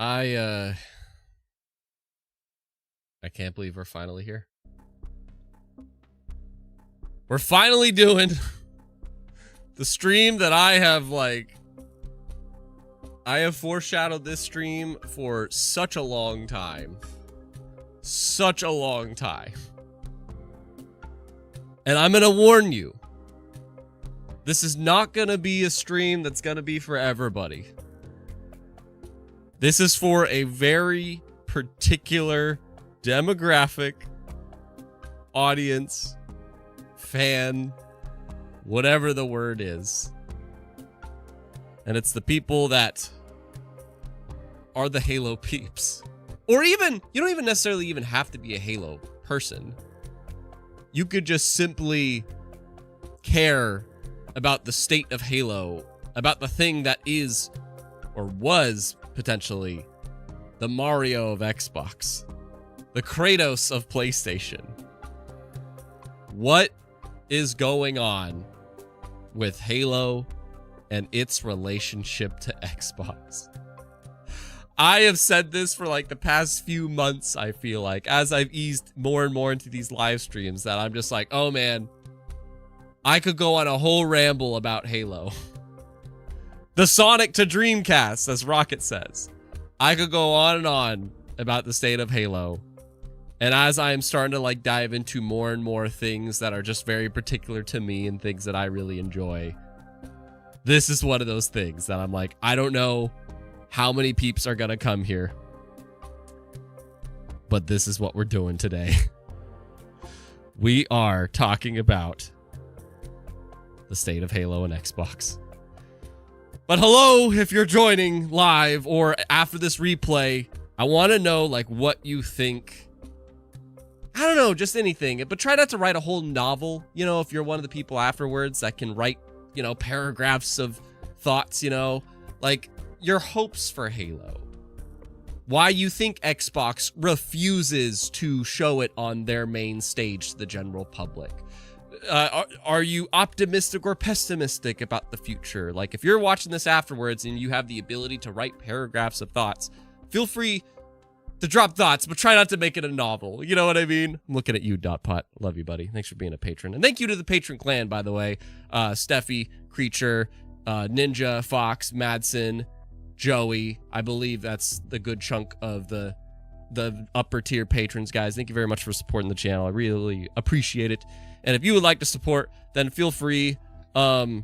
I can't believe we're finally here. We're finally doing the stream that I have foreshadowed this stream for such a long time. Such a long time. And I'm going to warn you. This is not going to be a stream that's going to be for everybody. This is for a very particular demographic, audience, fan, whatever the word is. And it's the people that are the Halo peeps. Or even, you don't even necessarily even have to be a Halo person. You could just simply care about the state of Halo, about the thing that is or was potentially the Mario of Xbox, the Kratos of PlayStation. What is going on with Halo and its relationship to Xbox? I have said this for like the past few months, I feel like, as I've eased more and more into these live streams, that I'm just like, oh man, I could go on a whole ramble about Halo. The Sonic to Dreamcast, as Rocket says. I could go on and on about the state of Halo. And as I'm starting to like dive into more and more things that are just very particular to me and things that I really enjoy, this is one of those things that I'm like, I don't know how many peeps are gonna come here, but this is what we're doing today. We are talking about the state of Halo and Xbox. But hello, if you're joining live or after this replay, I want to know like what you think. I don't know, just anything, but try not to write a whole novel. You know, if you're one of the people afterwards that can write, you know, paragraphs of thoughts, you know, like your hopes for Halo. Why you think Xbox refuses to show it on their main stage to the general public. Are you optimistic or pessimistic about the future? Like, if you're watching this afterwards and you have the ability to write paragraphs of thoughts, feel free to drop thoughts, but try not to make it a novel. You know what I mean? I'm looking at you, Dotpot. Love you, buddy. Thanks for being a patron. And thank you to the patron clan, by the way. Steffi, Creature, Ninja, Fox, Madsen, Joey. I believe that's the good chunk of the upper tier patrons, guys. Thank you very much for supporting the channel. I really appreciate it. And if you would like to support, then feel free to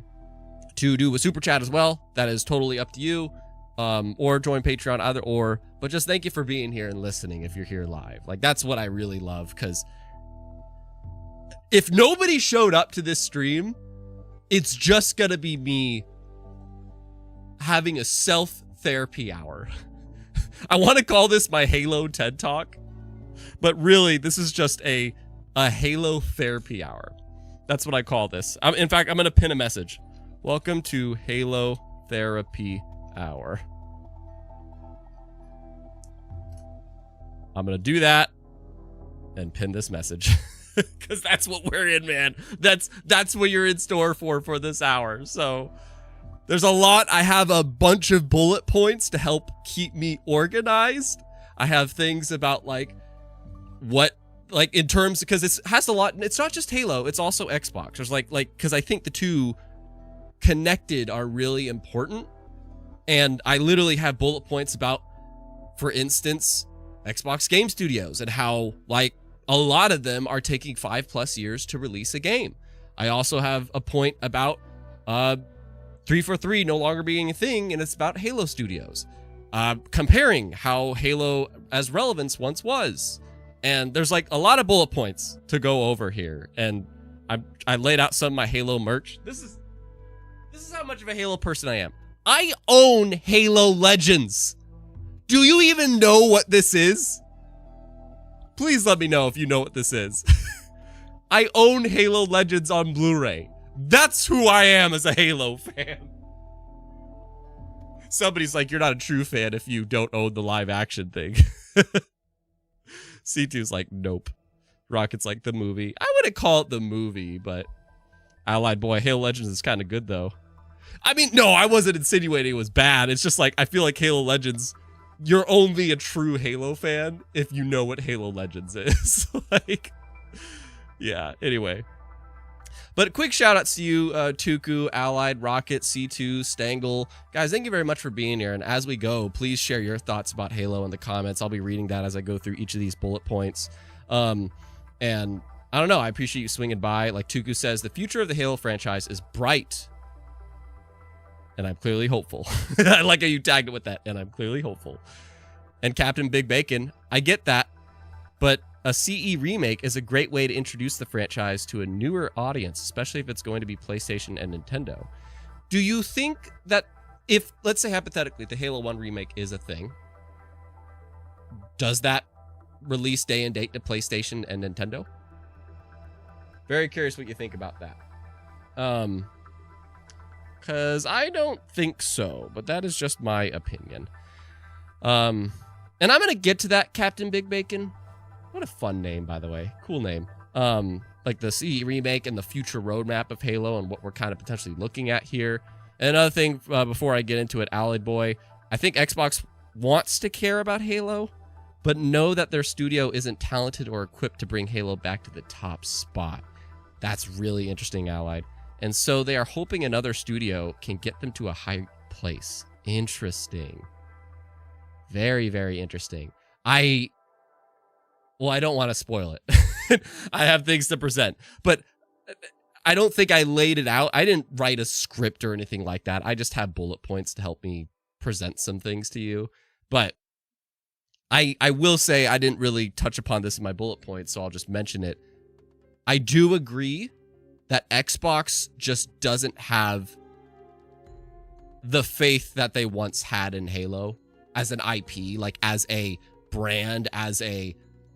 do a super chat as well. That is totally up to you. Or join Patreon, either or. But just thank you for being here and listening if you're here live. Like, that's what I really love, because if nobody showed up to this stream, it's just gonna be me having a self-therapy hour. I want to call this my Halo TED Talk, but really, this is just a Halo therapy hour. That's what I call this. In fact, I'm going to pin a message. Welcome to Halo Therapy Hour. I'm going to do that and pin this message because that's what we're in, man. That's what you're in store for this hour. So there's a lot. I have a bunch of bullet points to help keep me organized. I have things about like what, like in terms, because it has a lot. It's not just Halo. It's also Xbox. There's like, because I think the two connected are really important. And I literally have bullet points about, for instance, Xbox Game Studios and how like a lot of them are taking 5+ years to release a game. I also have a point about 343 no longer being a thing, and it's about Halo Studios. Comparing how Halo as relevance once was. And there's like a lot of bullet points to go over here. And I laid out some of my Halo merch. This is how much of a Halo person I am. I own Halo Legends. Do you even know what this is? Please let me know if you know what this is. I own Halo Legends on Blu-ray. That's who I am as a Halo fan. Somebody's like, you're not a true fan if you don't own the live action thing. C2's like, nope. Rocket's like, the movie. I wouldn't call it the movie, but Allied Boy, Halo Legends is kind of good though. I mean, no, I wasn't insinuating it was bad. It's just like, I feel like Halo Legends you're only a true Halo fan if you know what Halo Legends is. Like, yeah, anyway. But quick shout outs to you, Tuku, Allied, Rocket, C2, Stangle. Guys, thank you very much for being here. And as we go, please share your thoughts about Halo in the comments. I'll be reading that as I go through each of these bullet points. And I don't know, I appreciate you swinging by. Like Tuku says, the future of the Halo franchise is bright. And I'm clearly hopeful. I like how you tagged it with that. And I'm clearly hopeful. And Captain Big Bacon, I get that. But a CE remake is a great way to introduce the franchise to a newer audience, especially if it's going to be PlayStation and Nintendo. Do you think that if, let's say hypothetically, the Halo 1 remake is a thing, does that release day and date to PlayStation and Nintendo? Very curious what you think about that. Because I don't think so, but that is just my opinion. And I'm going to get to that, Captain Big Bacon. What a fun name, by the way. Cool name. Like the CE remake and the future roadmap of Halo and what we're kind of potentially looking at here. And another thing, before I get into it, Allied Boy, I think Xbox wants to care about Halo, but know that their studio isn't talented or equipped to bring Halo back to the top spot. That's really interesting, Allied. And so they are hoping another studio can get them to a high place. Interesting. Very, very interesting. Well, I don't want to spoil it. I have things to present, but I don't think I laid it out. I didn't write a script or anything like that. I just have bullet points to help me present some things to you. But I will say I didn't really touch upon this in my bullet points, so I'll just mention it. I do agree that Xbox just doesn't have the faith that they once had in Halo as an IP, like as a brand, as a,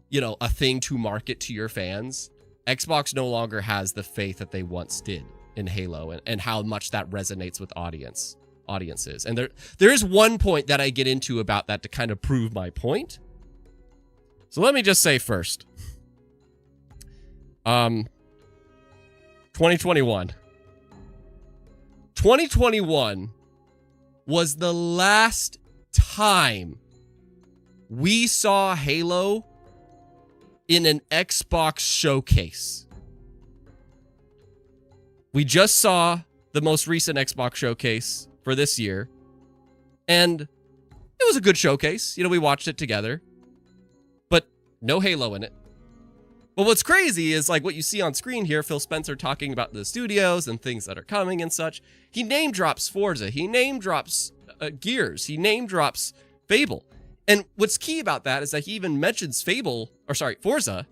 you know, a thing to market to your fans. Xbox no longer has the faith that they once did in Halo and how much that resonates with audiences. And there is one point that I get into about that to kind of prove my point. So let me just say first, 2021 was the last time we saw Halo in an Xbox showcase. We just saw the most recent Xbox showcase for this year, and it was a good showcase. You know, we watched it together, but no Halo in it. But what's crazy is like what you see on screen here, Phil Spencer talking about the studios and things that are coming and such. He name drops Forza. He name drops Gears. He name drops Fable. And what's key about that is that he even mentions Forza,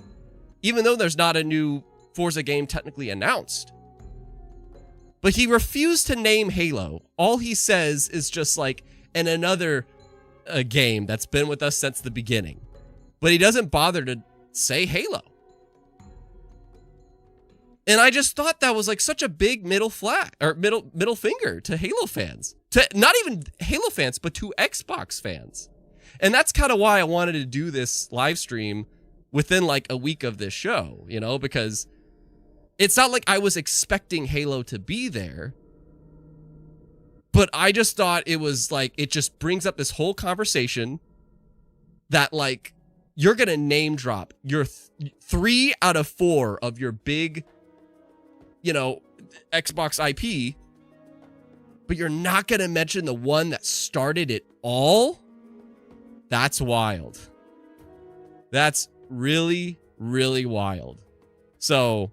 even though there's not a new Forza game technically announced. But he refused to name Halo. All he says is just like, and another game that's been with us since the beginning. But he doesn't bother to say Halo. And I just thought that was like such a big middle finger to Halo fans. To not even Halo fans, but to Xbox fans. And that's kind of why I wanted to do this live stream within like a week of this show, you know, because it's not like I was expecting Halo to be there, but I just thought it was like, it just brings up this whole conversation that like, you're going to name drop your 3 out of 4 of your big, you know, Xbox IP, but you're not going to mention the one that started it all. That's wild. That's really, really wild. So,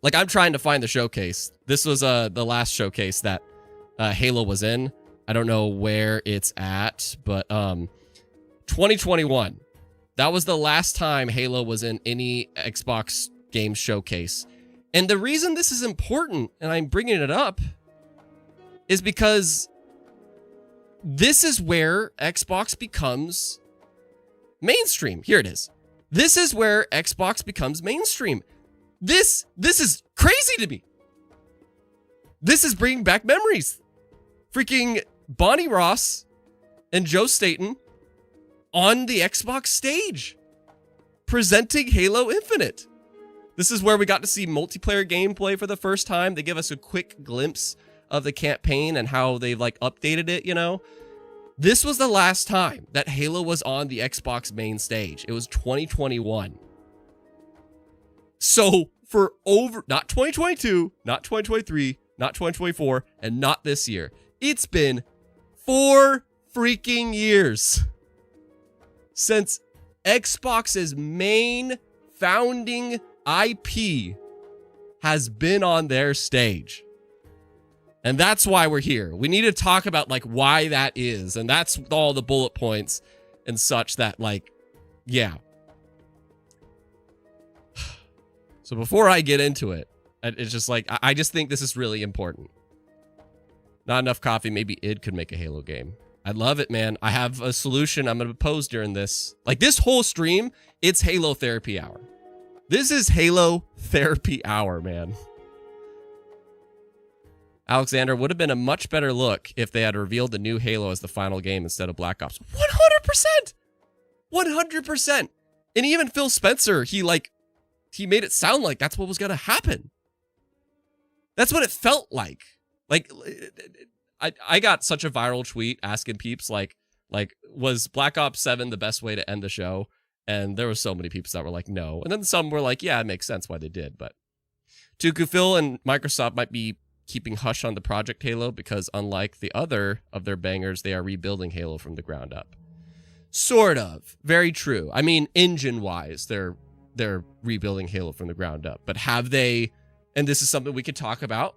like, I'm trying to find the showcase. This was the last showcase that Halo was in. I don't know where it's at, but 2021. That was the last time Halo was in any Xbox game showcase. And the reason this is important, and I'm bringing it up, is because this is where Xbox becomes mainstream. Here it is. This is where Xbox becomes mainstream. This is crazy to me. This is bringing back memories. Freaking Bonnie Ross and Joe Staten on the Xbox stage presenting Halo Infinite. This is where we got to see multiplayer gameplay for the first time. They give us a quick glimpse of the campaign and how they've like updated it, you know. This was the last time that Halo was on the Xbox main stage. It was 2021. So for not 2022, not 2023, not 2024, and not this year. It's been 4 freaking years since Xbox's main founding IP has been on their stage. And that's why we're here. We need to talk about like why that is. And that's all the bullet points and such that like, yeah. So before I get into it, it's just like, I just think this is really important. Not enough coffee. Maybe id could make a Halo game. I love it, man. I have a solution I'm going to propose during this. Like this whole stream, it's Halo therapy hour. This is Halo therapy hour, man. Alexander, would have been a much better look if they had revealed the new Halo as the final game instead of Black Ops. 100%! 100%! And even Phil Spencer, he made it sound like that's what was going to happen. That's what it felt like. Like, I got such a viral tweet asking peeps, like, was Black Ops 7 the best way to end the show? And there were so many peeps that were like, no. And then some were like, yeah, it makes sense why they did. But Tuku, Phil, and Microsoft might be keeping hush on the Project Halo because unlike the other of their bangers, they are rebuilding Halo from the ground up. Sort of. Very true. I mean, engine-wise, they're rebuilding Halo from the ground up. But have they, and this is something we could talk about.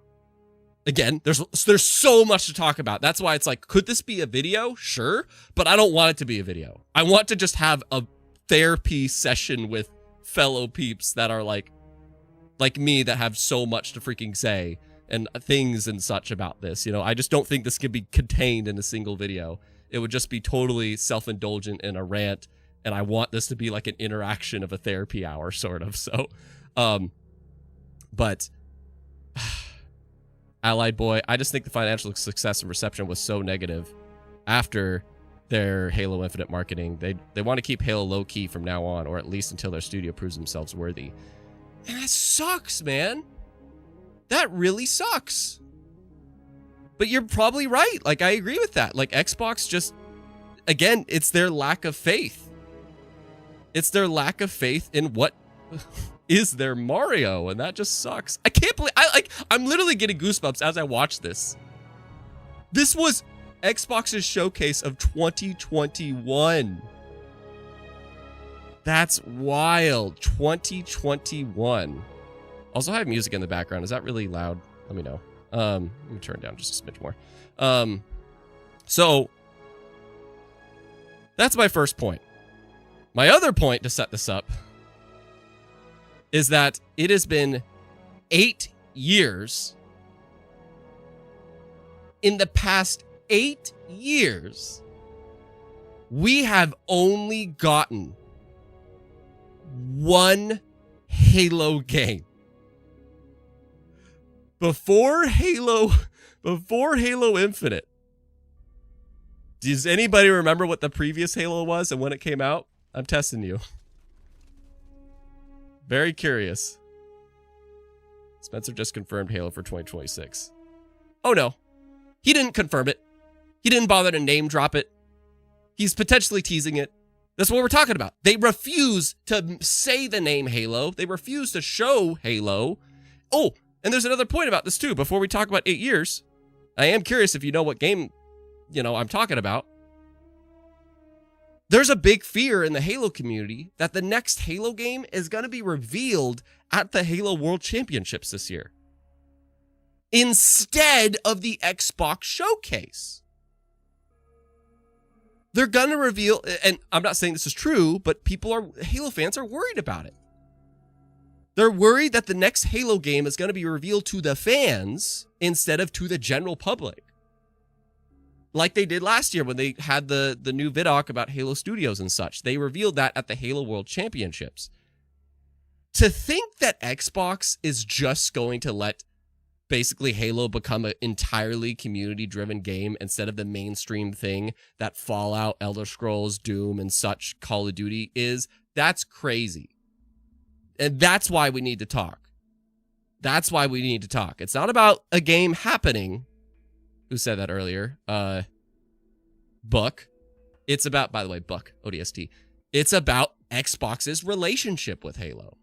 Again, there's so much to talk about. That's why it's like, could this be a video? Sure. But I don't want it to be a video. I want to just have a therapy session with fellow peeps that are like me that have so much to freaking say and things and such about this. You know, I just don't think this could be contained in a single video. It would just be totally self-indulgent in a rant. And I want this to be like an interaction of a therapy hour, sort of. So, but Allied Boy, I just think the financial success and reception was so negative after their Halo Infinite marketing. They want to keep Halo low-key from now on, or at least until their studio proves themselves worthy. And that sucks, man. That really sucks. But you're probably right. Like, I agree with that. Like, Xbox just, again, it's their lack of faith. It's their lack of faith in what is their Mario, and that just sucks. I can't believe, I'm literally getting goosebumps as I watch this. This was Xbox's showcase of 2021. That's wild. 2021. Also, I have music in the background. Is that really loud? Let me know. Let me turn it down just a smidge more. So that's my first point. My other point to set this up is that it has been 8 years. In the past 8 years, we have only gotten one Halo game. Before Halo Infinite, does anybody remember what the previous Halo was and when it came out? I'm testing you. Very curious. Spencer just confirmed Halo for 2026. Oh no, he didn't confirm it. He didn't bother to name drop it. He's potentially teasing it. That's what we're talking about. They refuse to say the name Halo. They refuse to show Halo. Oh, and there's another point about this too. Before we talk about 8 years, I am curious if you know what game, I'm talking about. There's a big fear in the Halo community that the next Halo game is going to be revealed at the Halo World Championships this year, instead of the Xbox Showcase. They're going to reveal, and I'm not saying this is true, but Halo fans are worried about it. They're worried that the next Halo game is going to be revealed to the fans instead of to the general public. Like they did last year when they had the new vidoc about Halo Studios and such. They revealed that at the Halo World Championships. To think that Xbox is just going to let basically Halo become an entirely community-driven game instead of the mainstream thing that Fallout, Elder Scrolls, Doom, and such Call of Duty is, that's crazy. And that's why we need to talk. That's why we need to talk. It's not about a game happening. Who said that earlier? book, it's about, by the way, book, ODST, it's about Xbox's relationship with Halo.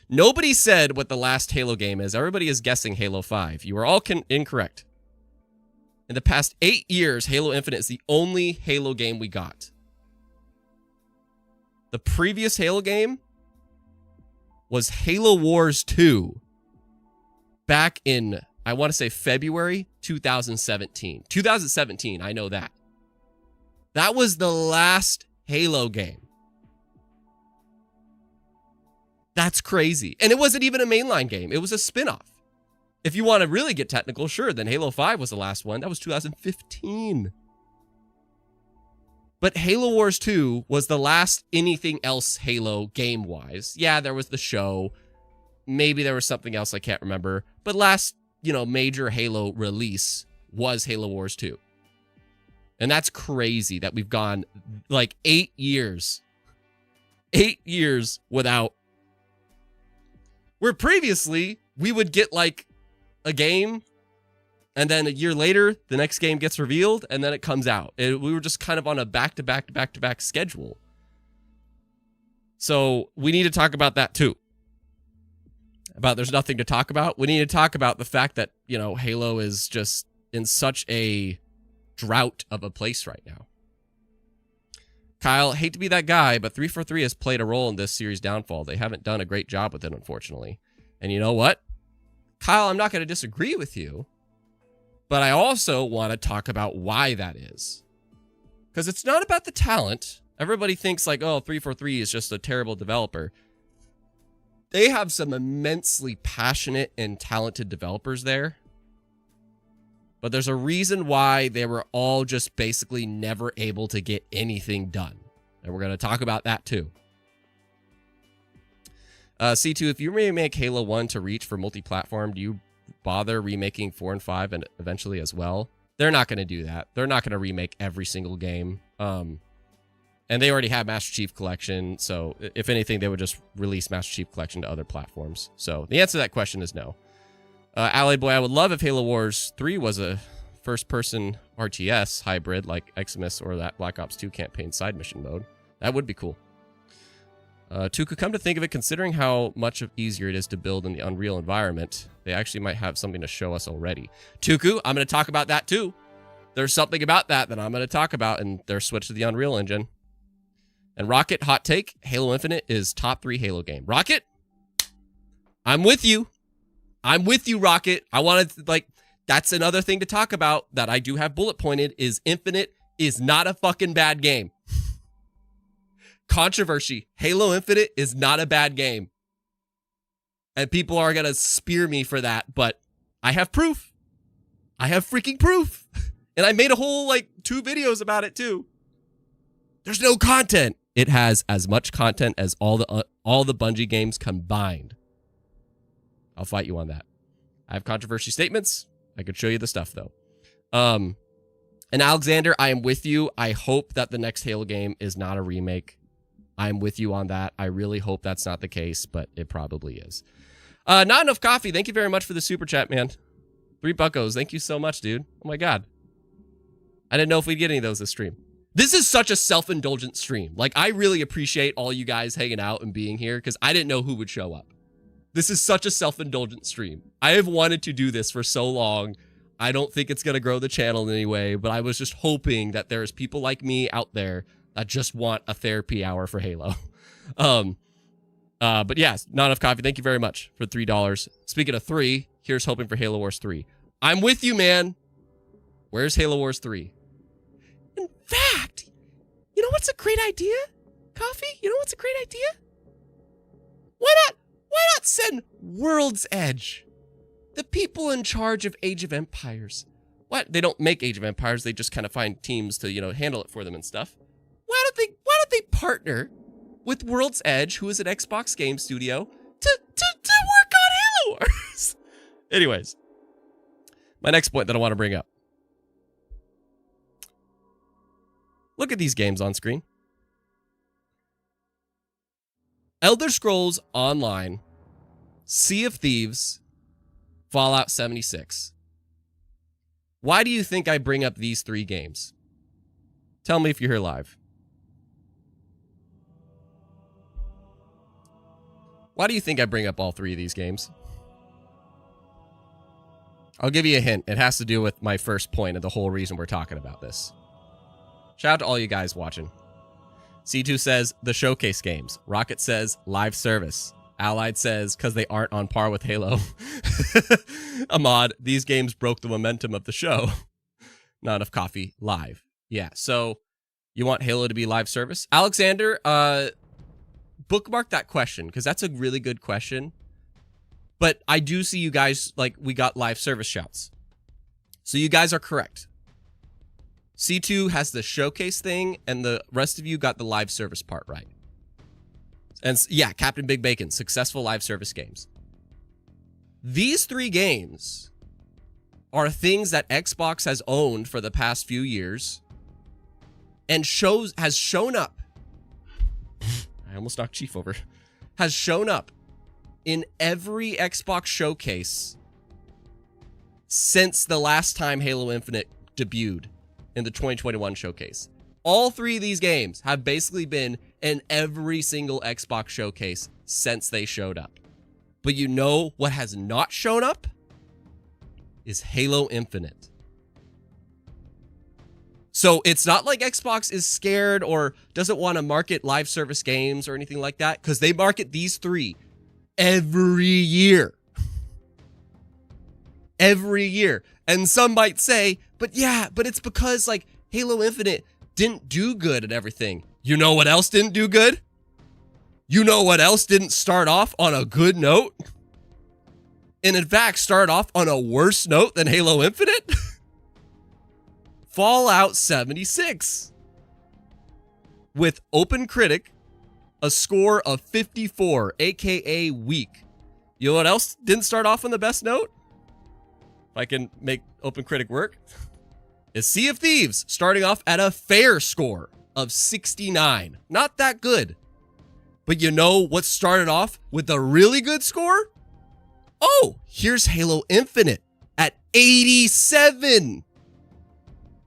Nobody said what the last Halo game is. Everybody is guessing Halo 5. You are all incorrect. In the past 8 years, Halo Infinite is the only Halo game we got. The previous Halo game was Halo Wars 2 back in, I want to say, February 2017. 2017, I know that. That was the last Halo game. That's crazy. And it wasn't even a mainline game. It was a spin-off. If you want to really get technical, sure, then Halo 5 was the last one. That was 2015. But Halo Wars 2 was the last anything else Halo game-wise. Yeah, there was the show. Maybe there was something else I can't remember. But last, major Halo release was Halo Wars 2. And that's crazy that we've gone like 8 years. 8 years without. Where previously we would get like a game, and then a year later, the next game gets revealed, and then it comes out. We were just kind of on a back-to-back schedule. So we need to talk about that too. About there's nothing to talk about. We need to talk about the fact that, Halo is just in such a drought of a place right now. Kyle, hate to be that guy, but 343 has played a role in this series' downfall. They haven't done a great job with it, unfortunately. And you know what? Kyle, I'm not going to disagree with you, but I also want to talk about why that is. Because it's not about the talent. Everybody thinks like, 343 is just a terrible developer. They have some immensely passionate and talented developers there. But there's a reason why they were all just basically never able to get anything done. And we're going to talk about that too. C2, if you remake Halo 1 to reach for multi-platform, do you bother remaking 4 and 5 and eventually as well? They're not going to do that. They're not going to remake every single game. And they already have Master Chief Collection. So if anything, they would just release Master Chief Collection to other platforms. So the answer to that question is no. Allied Boy, I would love if Halo Wars 3 was a first-person RTS hybrid like Eximus or that Black Ops 2 campaign side mission mode. That would be cool. Tuku, come to think of it, considering how much easier it is to build in the Unreal environment, they actually might have something to show us already. Tuku, I'm going to talk about that too. There's something about that I'm going to talk about, and their switch to the Unreal Engine. And Rocket, hot take, Halo Infinite is top 3 Halo game. Rocket, I'm with you. I'm with you, Rocket. I wanted to, that's another thing to talk about that I do have bullet pointed is Infinite is not a fucking bad game. Controversy. Halo Infinite is not a bad game. And people are going to spear me for that, but I have proof. I have freaking proof. And I made a whole 2 videos about it too. There's no content. It has as much content as all the Bungie games combined. I'll fight you on that. I have controversy statements. I could show you the stuff though. And Alexander, I am with you. I hope that the next Halo game is not a remake. I'm with you on that. I really hope that's not the case, but it probably is. Not Enough Coffee. Thank you very much for the super chat, man. $3. Thank you so much, dude. Oh my God. I didn't know if we'd get any of those this stream. This is such a self-indulgent stream. I really appreciate all you guys hanging out and being here because I didn't know who would show up. This is such a self-indulgent stream. I have wanted to do this for so long. I don't think it's going to grow the channel in any way, but I was just hoping that there's people like me out there that just want a therapy hour for Halo. But yes, Not Enough Coffee. Thank you very much for $3. Speaking of 3, here's hoping for Halo Wars 3. I'm with you, man. Where's Halo Wars 3? In fact, you know what's a great idea? Coffee? You know what's a great idea? Why not send World's Edge, the people in charge of Age of Empires? What? They don't make Age of Empires. They just kind of find teams to, handle it for them and stuff. Why don't they partner with World's Edge, who is an Xbox game studio, to work on Halo Wars? Anyways, my next point that I want to bring up. Look at these games on screen. Elder Scrolls Online, Sea of Thieves, Fallout 76. Why do you think I bring up these 3 games? Tell me if you're here live. Why do you think I bring up all 3 of these games? I'll give you a hint. It has to do with my first point of the whole reason we're talking about this. Shout out to all you guys watching. C2 says the showcase games. Rocket says live service. Allied says because they aren't on par with Halo. Ahmad, these games broke the momentum of the show. Not enough coffee live. Yeah, so you want Halo to be live service? Alexander, bookmark that question because that's a really good question. But I do see you guys, like, we got live service shouts. So you guys are correct. C2 has the showcase thing, and the rest of you got the live service part right. And yeah, Captain Big Bacon, successful live service games. These 3 games are things that Xbox has owned for the past few years and has shown up. I almost knocked Chief over. Has shown up in every Xbox showcase since the last time Halo Infinite debuted in the 2021 showcase. All 3 of these games have basically been in every single Xbox showcase since they showed up. But you know what has not shown up? Is Halo Infinite. So it's not like Xbox is scared or doesn't want to market live service games or anything like that, because they market these 3 every year. Every year. And some might say, but it's because like Halo Infinite didn't do good at everything. You know what else didn't do good? You know what else didn't start off on a good note? And in fact, started off on a worse note than Halo Infinite? Fallout 76. With OpenCritic, a score of 54, aka weak. You know what else didn't start off on the best note? If I can make OpenCritic work. Is Sea of Thieves, starting off at a fair score of 69. Not that good. But you know what started off with a really good score? Oh, here's Halo Infinite at 87.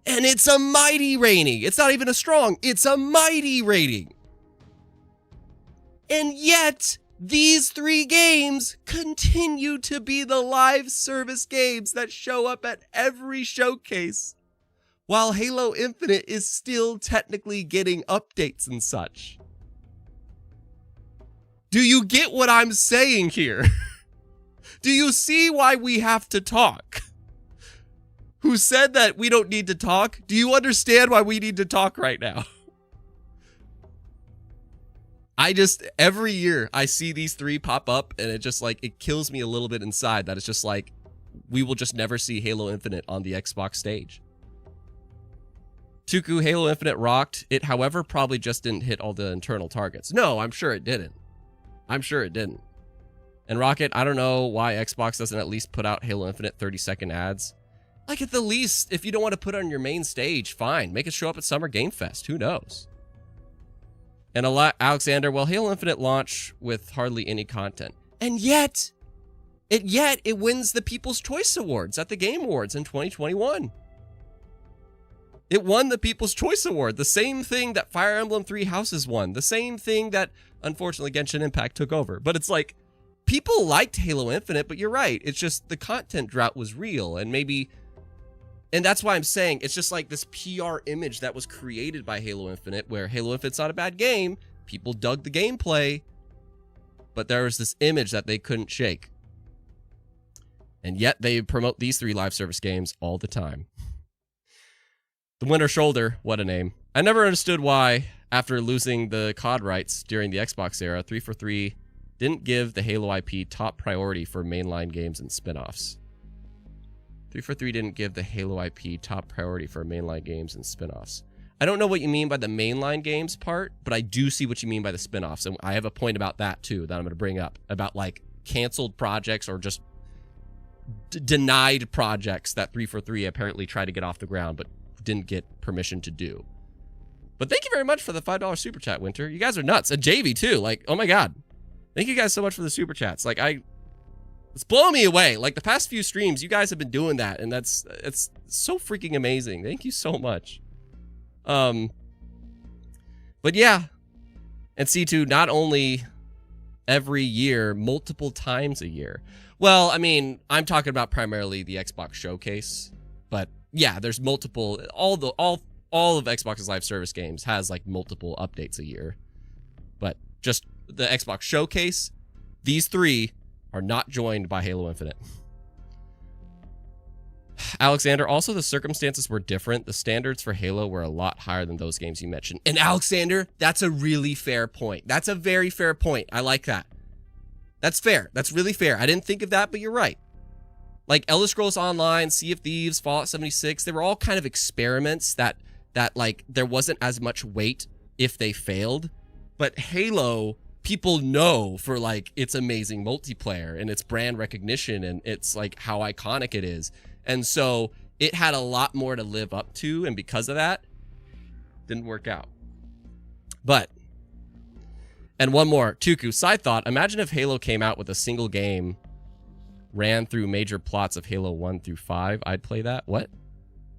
And it's a mighty rating. It's not even a strong, it's a mighty rating. And yet, these 3 games continue to be the live service games that show up at every showcase, while Halo Infinite is still technically getting updates and such. Do you get what I'm saying here? Do you see why we have to talk? Who said that we don't need to talk? Do you understand why we need to talk right now? Every year I see these 3 pop up and it just like, it kills me a little bit inside that it's just like, we will just never see Halo Infinite on the Xbox stage. Tuku, Halo Infinite rocked. It, however, probably just didn't hit all the internal targets. No, I'm sure it didn't. I'm sure it didn't. And Rocket, I don't know why Xbox doesn't at least put out Halo Infinite 30-second ads. Like, at the least, if you don't want to put it on your main stage, fine. Make it show up at Summer Game Fest. Who knows? And Alexander, well, Halo Infinite launched with hardly any content. And yet it wins the People's Choice Awards at the Game Awards in 2021. It won the People's Choice Award. The same thing that Fire Emblem 3 Houses won. The same thing that, unfortunately, Genshin Impact took over. But it's like, people liked Halo Infinite, but you're right. It's just the content drought was real. And maybe... And that's why I'm saying it's just like this PR image that was created by Halo Infinite, where Halo Infinite's not a bad game. People dug the gameplay, but there was this image that they couldn't shake. And yet they promote these 3 live service games all the time. The Winter Shoulder, what a name. I never understood why, after losing the COD rights during the Xbox era, 343 didn't give the Halo IP top priority for mainline games and spin-offs. 343 didn't give the Halo IP top priority for mainline games and spin-offs. I don't know what you mean by the mainline games part, but I do see what you mean by the spin-offs. And I have a point about that too that I'm going to bring up, about like canceled projects or just denied projects that 343 apparently tried to get off the ground but didn't get permission to do. But thank you very much for the $5 super chat, Winter. You guys are nuts. And JV too. Like, oh my God. Thank you guys so much for the super chats. Like, It's blowing me away. Like the past few streams, you guys have been doing that, and it's so freaking amazing. Thank you so much. But yeah, and C2 not only every year, multiple times a year. Well, I mean, I'm talking about primarily the Xbox Showcase, but yeah, there's multiple. All of Xbox's live service games has like multiple updates a year, but just the Xbox Showcase, these three are not joined by Halo Infinite. Alexander, also the circumstances were different. The standards for Halo were a lot higher than those games you mentioned. And Alexander, that's a really fair point. That's a very fair point. I like that. That's fair. That's really fair. I didn't think of that, but you're right. Like Elder Scrolls Online, Sea of Thieves, Fallout 76, they were all kind of experiments that like there wasn't as much weight if they failed. But Halo, people know for like its amazing multiplayer and its brand recognition and it's like how iconic it is. And so it had a lot more to live up to, and because of that, didn't work out. But, and one more, Tuku, side thought, imagine if Halo came out with a single game, ran through major plots of Halo 1 through 5, I'd play that. What?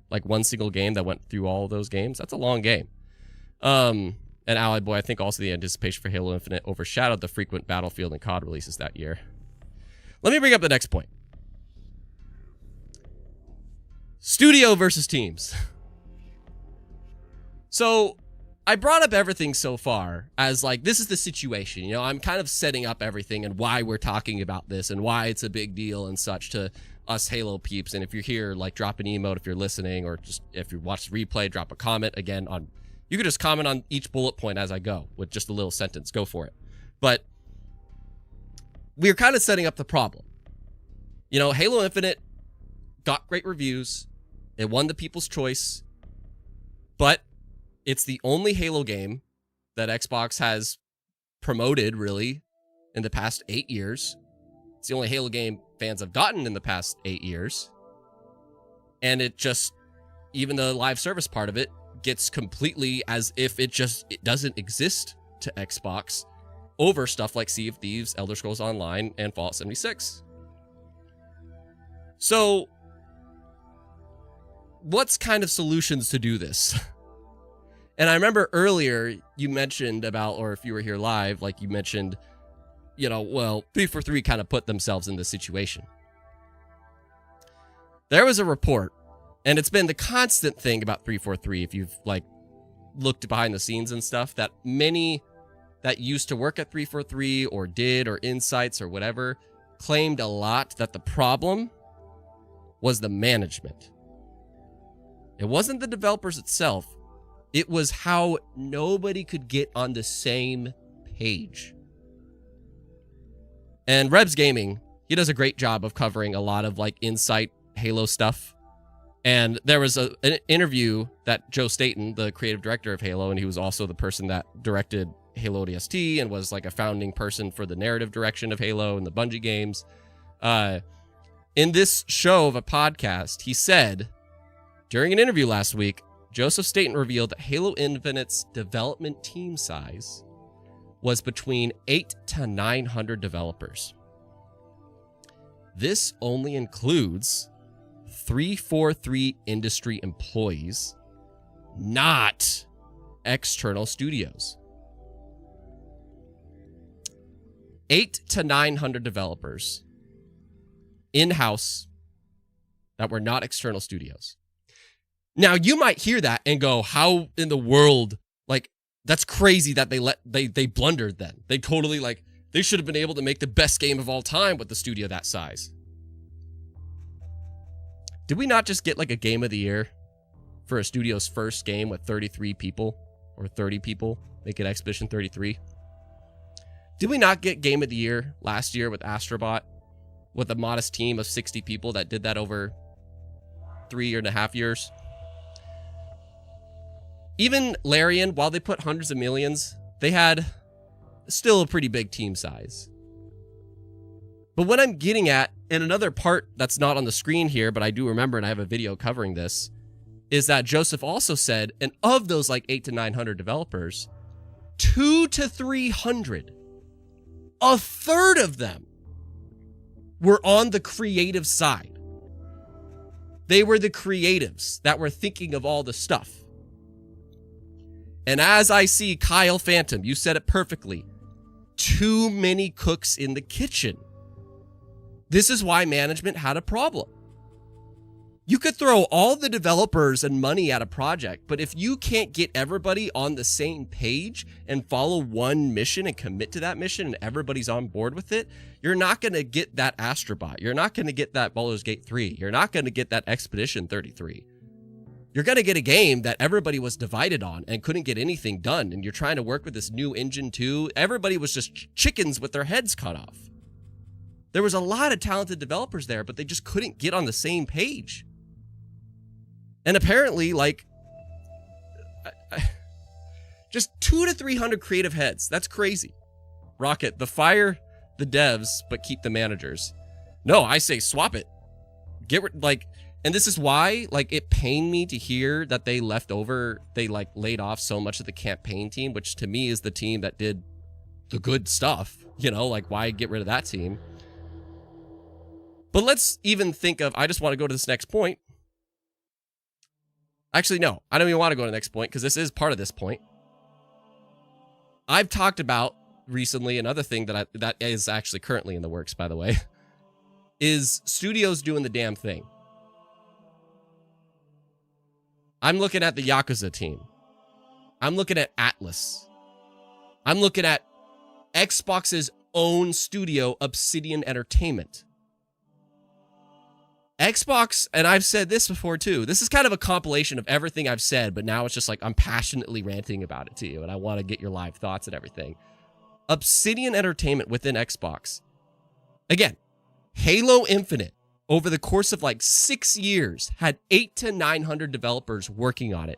Like one single game that went through all of those games? That's a long game. And Allied Boy, I think also the anticipation for Halo Infinite overshadowed the frequent Battlefield and COD releases that year. Let me bring up the next point. Studio versus teams. So I brought up everything so far as like, this is the situation. You know, I'm kind of setting up everything and why we're talking about this and why it's a big deal and such to us Halo peeps. And if you're here, like drop an emote if you're listening, or just if you watch the replay, drop a comment again on, you could just comment on each bullet point as I go with just a little sentence, go for it. But we're kind of setting up the problem. You know, Halo Infinite got great reviews. It won the People's Choice, but it's the only Halo game that Xbox has promoted, really, in the past 8 years. It's the only Halo game fans have gotten in the past 8 years. And it just, even the live service part of it, gets completely as if it doesn't exist to Xbox over stuff like Sea of Thieves, Elder Scrolls Online, and Fallout 76. So what's kind of solutions to do this? And I remember earlier you mentioned about, or if you were here live, like you mentioned, you know, well, 343 kind of put themselves in this situation. There was a report, and it's been the constant thing about 343, if you've like looked behind the scenes and stuff, that many that used to work at 343 or did, or Insights or whatever, claimed a lot that the problem was the management. It wasn't the developers itself. It was how nobody could get on the same page. And Rebs Gaming, he does a great job of covering a lot of like Insight Halo stuff. And there was an interview that Joe Staten, the creative director of Halo, and he was also the person that directed Halo ODST and was like a founding person for the narrative direction of Halo and the Bungie games. In this show of a podcast, he said, during an interview last week, Joseph Staten revealed that Halo Infinite's development team size was between 800 to 900 developers. This only includes 343 industry employees, not external studios. 800 to 900 developers in-house that were not external studios. Now, you might hear that and go, how in the world, like, that's crazy that they blundered then. They totally, like, they should have been able to make the best game of all time with the studio that size. Did we not just get, like, a game of the year for a studio's first game with 33 people or 30 people? Make it Expedition 33. Did we not get game of the year last year with Astrobot with a modest team of 60 people that did that over 3.5 years? Even Larian, while they put hundreds of millions, they had still a pretty big team size. But what I'm getting at, and another part that's not on the screen here, but I do remember, and I have a video covering this, is that Joseph also said, and of those like 800 to 900 developers, 200 to 300, a third of them were on the creative side. They were the creatives that were thinking of all the stuff. And as I see Kyle Phantom, you said it perfectly, too many cooks in the kitchen. This is why management had a problem. You could throw all the developers and money at a project, but if you can't get everybody on the same page and follow one mission and commit to that mission and everybody's on board with it, you're not going to get that Astrobot. You're not going to get that Baldur's Gate 3. You're not going to get that Expedition 33. You're going to get a game that everybody was divided on and couldn't get anything done, and you're trying to work with this new engine too. Everybody was just chickens with their heads cut off. There was a lot of talented developers there, but they just couldn't get on the same page. And apparently, like, just 200 to 300 creative heads. That's crazy. Rocket, fire the devs, but keep the managers. No, I say swap it. And this is why, like, it pained me to hear that they laid off so much of the campaign team, which to me is the team that did the good stuff. You know, like, why get rid of that team? But let's even think of, I just want to go to this next point. Actually, no, I don't even want to go to the next point because this is part of this point. I've talked about recently another thing that is actually currently in the works, by the way, is studios doing the damn thing. I'm looking at the Yakuza team. I'm looking at Atlas. I'm looking at Xbox's own studio, Obsidian Entertainment. Xbox, and I've said this before too, this is kind of a compilation of everything I've said, but now it's just like I'm passionately ranting about it to you, and I want to get your live thoughts and everything. Obsidian Entertainment within Xbox. Again, Halo Infinite, over the course of like 6 years, had 800 to 900 developers working on it.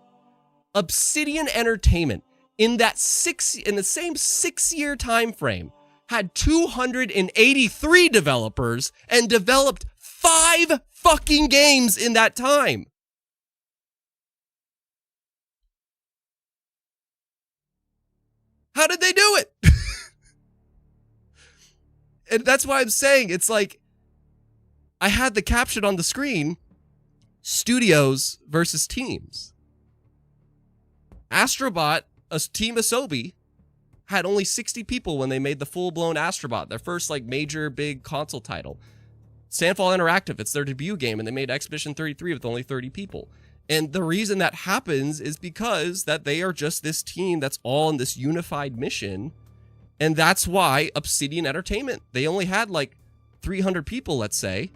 Obsidian Entertainment, in the same 6-year time frame, had 283 developers and developed 5 fucking games in that time. How did they do it? And that's why I'm saying, it's like, I had the caption on the screen, studios versus teams. Astrobot, a team Asobi, had only 60 people when they made the full-blown Astrobot, their first like major big console title. Sandfall Interactive, it's their debut game, and they made Expedition 33 with only 30 people. And the reason that happens is because that they are just this team that's all in this unified mission. And that's why Obsidian Entertainment, they only had like 300 people, let's say,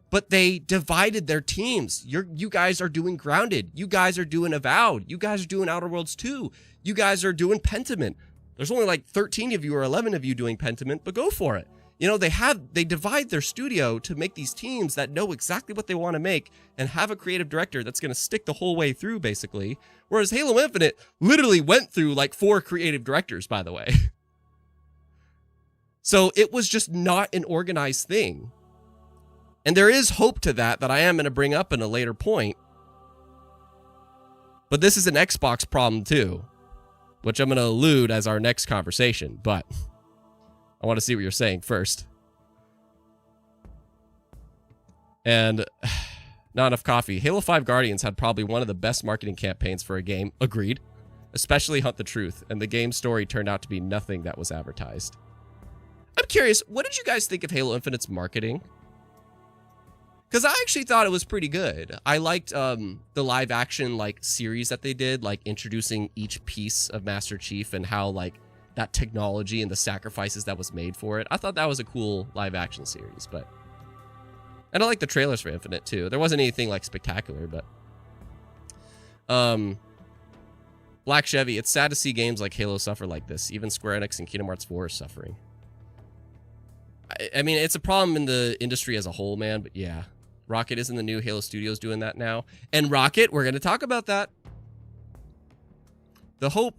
but they divided their teams. You guys are doing Grounded. You guys are doing Avowed. You guys are doing Outer Worlds 2. You guys are doing Pentiment. There's only like 13 of you or 11 of you doing Pentiment, but go for it. You know, they divide their studio to make these teams that know exactly what they want to make and have a creative director that's going to stick the whole way through, basically. Whereas Halo Infinite literally went through like 4 creative directors, by the way. So it was just not an organized thing. And there is hope to that I am going to bring up in a later point. But this is an Xbox problem too, which I'm going to allude as our next conversation, but I want to see what you're saying first. And not enough coffee. Halo 5 Guardians had probably one of the best marketing campaigns for a game. Agreed. Especially Hunt the Truth. And the game story turned out to be nothing that was advertised. I'm curious, what did you guys think of Halo Infinite's marketing? Because I actually thought it was pretty good. I liked the live action like series that they did, like introducing each piece of Master Chief and how like that technology and the sacrifices that was made for it. I thought that was a cool live action series, but... And I like the trailers for Infinite too. There wasn't anything like spectacular, but... Black Chevy, it's sad to see games like Halo suffer like this. Even Square Enix and Kingdom Hearts 4 are suffering. I mean, it's a problem in the industry as a whole, man, but yeah. Rocket isn't the new Halo Studios doing that now. And Rocket, we're going to talk about that. The hope...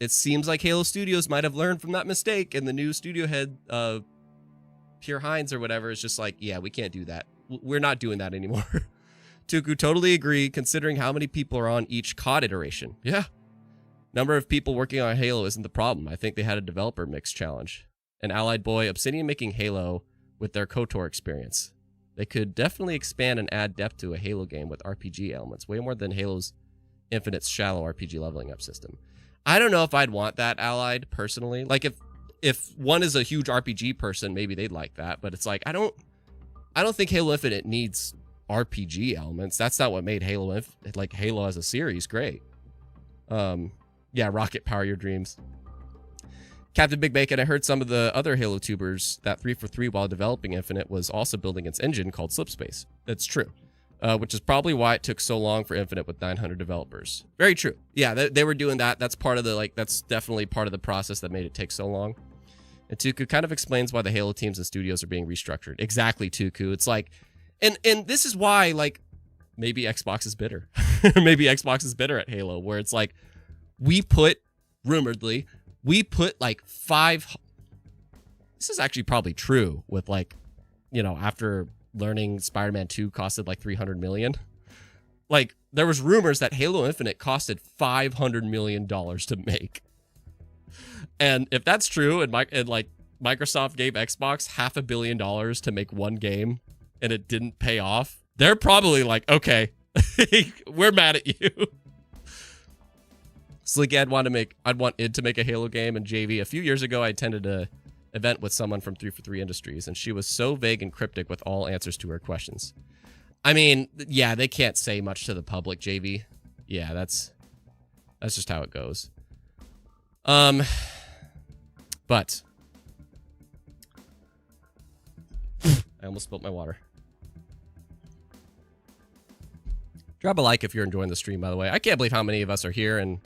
It seems like Halo Studios might have learned from that mistake, and the new studio head, Pierre Hines or whatever, is just like, yeah, we can't do that. We're not doing that anymore. Tuku, totally agree, considering how many people are on each COD iteration. Yeah. Number of people working on Halo isn't the problem. I think they had a developer mix challenge. And Allied Boy, Obsidian making Halo with their KOTOR experience. They could definitely expand and add depth to a Halo game with RPG elements, way more than Halo's Infinite's shallow RPG leveling up system. I don't know if I'd want that Allied personally. Like if one is a huge RPG person, maybe they'd like that, but it's like I don't think Halo Infinite needs RPG elements. That's not what made Halo Halo as a series great. Yeah, Rocket, power your dreams. Captain Big Bacon, I heard some of the other Halo tubers that 343 while developing Infinite was also building its engine called Slipspace. That's true. Which is probably why it took so long for Infinite with 900 developers. Very true. Yeah, they were doing that. That's part of the, that's definitely part of the process that made it take so long. And Tuku kind of explains why the Halo teams and studios are being restructured. Exactly, Tuku. It's like, and this is why, like, maybe Xbox is bitter. Maybe Xbox is bitter at Halo, where it's like, rumoredly, we put like this is actually probably true with like, after learning Spider-Man 2 costed like $300 million. Like, there was rumors that Halo Infinite costed $500 million to make. And if that's true, and Microsoft gave Xbox $500 million to make one game, and it didn't pay off, they're probably like, okay, we're mad at you. Slick, I'd want id to make a Halo game, and JV. A few years ago, I attended a event with someone from 343 Industries, and she was so vague and cryptic with all answers to her questions. I mean, yeah, they can't say much to the public, JV. Yeah, that's just how it goes. But I almost spilled my water. Drop a like if you're enjoying the stream, by the way. I can't believe how many of us are here, and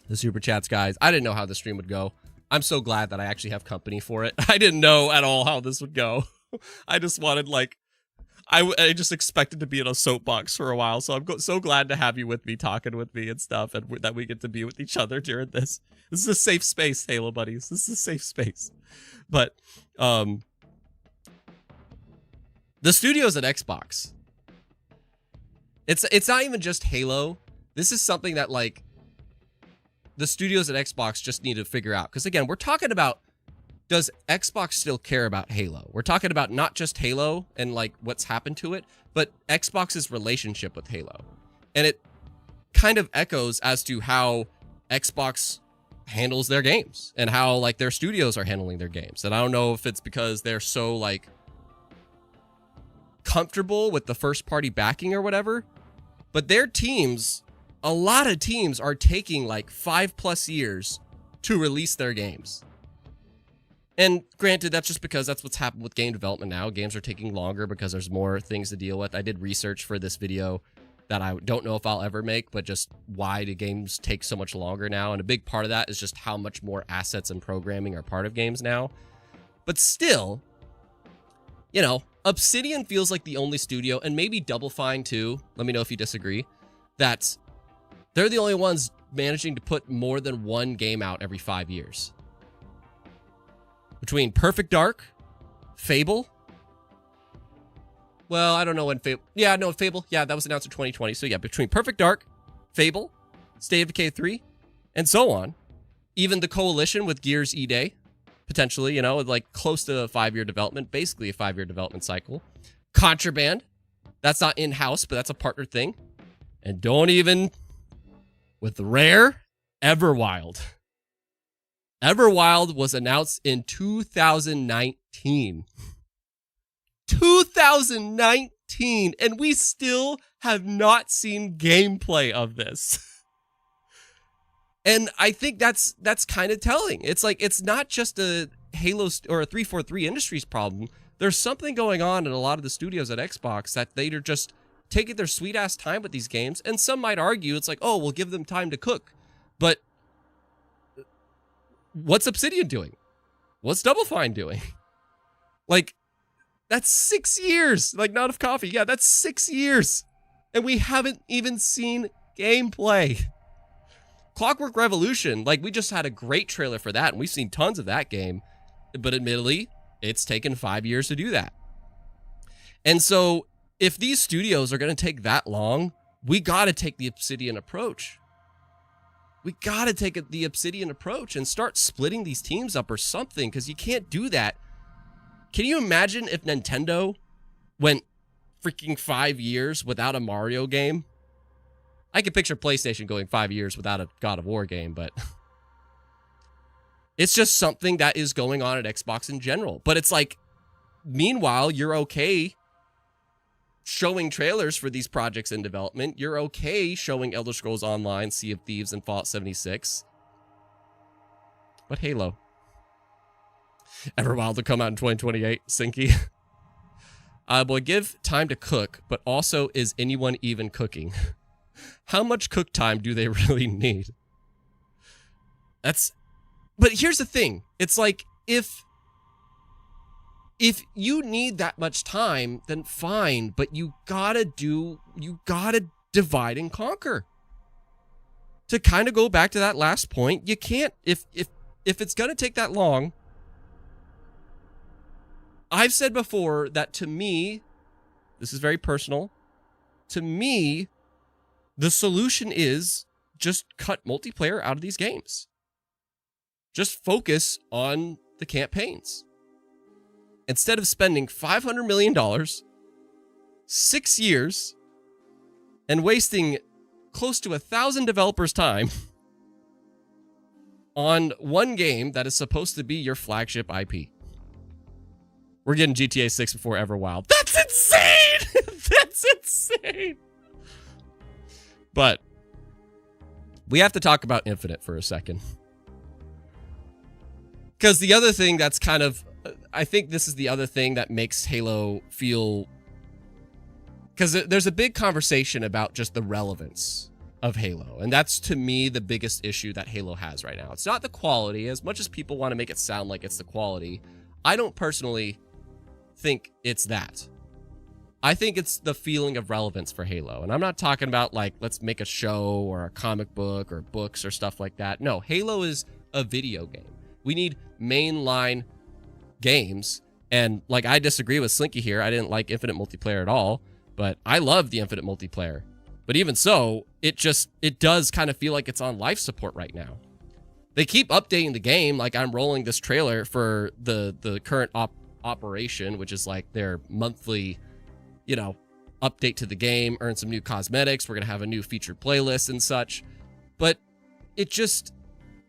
the super chats, guys. I didn't know how the stream would go. I'm so glad that I actually have company for it. I didn't know at all how this would go. I just wanted, I just expected to be in a soapbox for a while, so I'm so glad to have you with me, talking with me and stuff, and that we get to be with each other during this. This is a safe space, Halo buddies. This is a safe space. But, the studios at Xbox, it's not even just Halo. This is something that, like, the studios at Xbox just need to figure out. Because, again, we're talking about, does Xbox still care about Halo? We're talking about not just Halo and, like, what's happened to it, but Xbox's relationship with Halo. And it kind of echoes as to how Xbox handles their games and how, like, their studios are handling their games. And I don't know if it's because they're so, like, comfortable with the first-party backing or whatever, but their teams... A lot of teams are taking like 5+ years to release their games. And granted, that's just because that's what's happened with game development now. Games are taking longer because there's more things to deal with. I did research for this video that I don't know if I'll ever make, but just why do games take so much longer now? And a big part of that is just how much more assets and programming are part of games now. But still, Obsidian feels like the only studio, and maybe Double Fine too, let me know if you disagree, that they're the only ones managing to put more than one game out every 5 years. Between Perfect Dark, Fable. Well, I don't know when Fable... Yeah, no, Fable. Yeah, that was announced in 2020. So yeah, between Perfect Dark, Fable, State of Decay 3, and so on. Even the Coalition with Gears E-Day, potentially, like close to a 5-year development, basically a 5-year development cycle. Contraband. That's not in-house, but that's a partner thing. And don't even... With Rare, Everwild. Everwild was announced in 2019. 2019, and we still have not seen gameplay of this. And I think that's kind of telling. It's like, it's not just a Halo or a 343 Industries problem. There's something going on in a lot of the studios at Xbox that they're just taking their sweet ass time with these games. And some might argue it's like, oh, we'll give them time to cook. But what's Obsidian doing? What's Double Fine doing? Like, that's 6 years. Like, not of coffee. Yeah, that's 6 years. And we haven't even seen gameplay. Clockwork Revolution, like, we just had a great trailer for that, and we've seen tons of that game. But admittedly, it's taken 5 years to do that. And so, if these studios are going to take that long, we got to take the Obsidian approach. We got to take the Obsidian approach and start splitting these teams up or something, because you can't do that Can you imagine if Nintendo went freaking 5 years without a Mario game? I could picture PlayStation going 5 years without a God of War game, but it's just something that is going on at Xbox in general. But it's like, meanwhile, you're okay showing trailers for these projects in development. You're okay showing Elder Scrolls Online, Sea of Thieves, and Fallout 76. But Halo. Everwild will come out in 2028, Sinky. Boy, give time to cook, but also, is anyone even cooking? How much cook time do they really need? But here's the thing. It's like, if you need that much time, then fine, but you gotta divide and conquer. To kind of go back to that last point, you can't, if it's gonna take that long, I've said before that to me, this is very personal, to me, the solution is just cut multiplayer out of these games. Just focus on the campaigns. Instead of spending $500 million, 6 years, and wasting close to 1,000 developers' time on one game that is supposed to be your flagship IP. We're getting GTA 6 before Everwild. That's insane! That's insane! But we have to talk about Infinite for a second. Because the other thing that's kind of, I think this is the other thing that makes Halo feel, because there's a big conversation about just the relevance of Halo. And that's, to me, the biggest issue that Halo has right now. It's not the quality. As much as people want to make it sound like it's the quality, I don't personally think it's that. I think it's the feeling of relevance for Halo. And I'm not talking about, like, let's make a show or a comic book or books or stuff like that. No, Halo is a video game. We need mainline games. And, like, I disagree with Slinky here. I didn't like Infinite multiplayer at all, but I love the Infinite multiplayer. But even so, it does kind of feel like it's on life support right now. They keep updating the game. Like, I'm rolling this trailer for the current operation, which is like their monthly, update to the game, earn some new cosmetics. We're going to have a new featured playlist and such. But it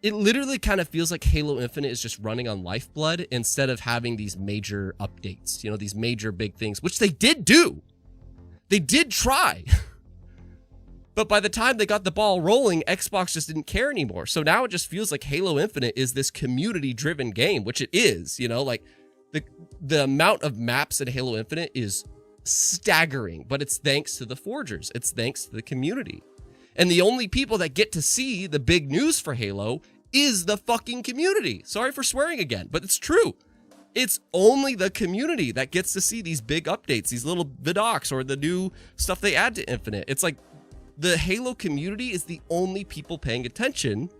literally kind of feels like Halo Infinite is just running on lifeblood instead of having these major updates, these major big things, which they did do. They did try. But by the time they got the ball rolling, Xbox just didn't care anymore. So now it just feels like Halo Infinite is this community-driven game, which it is, like the amount of maps in Halo Infinite is staggering, but it's thanks to the Forgers. It's thanks to the community. And the only people that get to see the big news for Halo is the fucking community. Sorry for swearing again, but it's true. It's only the community that gets to see these big updates, these little vidocs, or the new stuff they add to Infinite. It's like the Halo community is the only people paying attention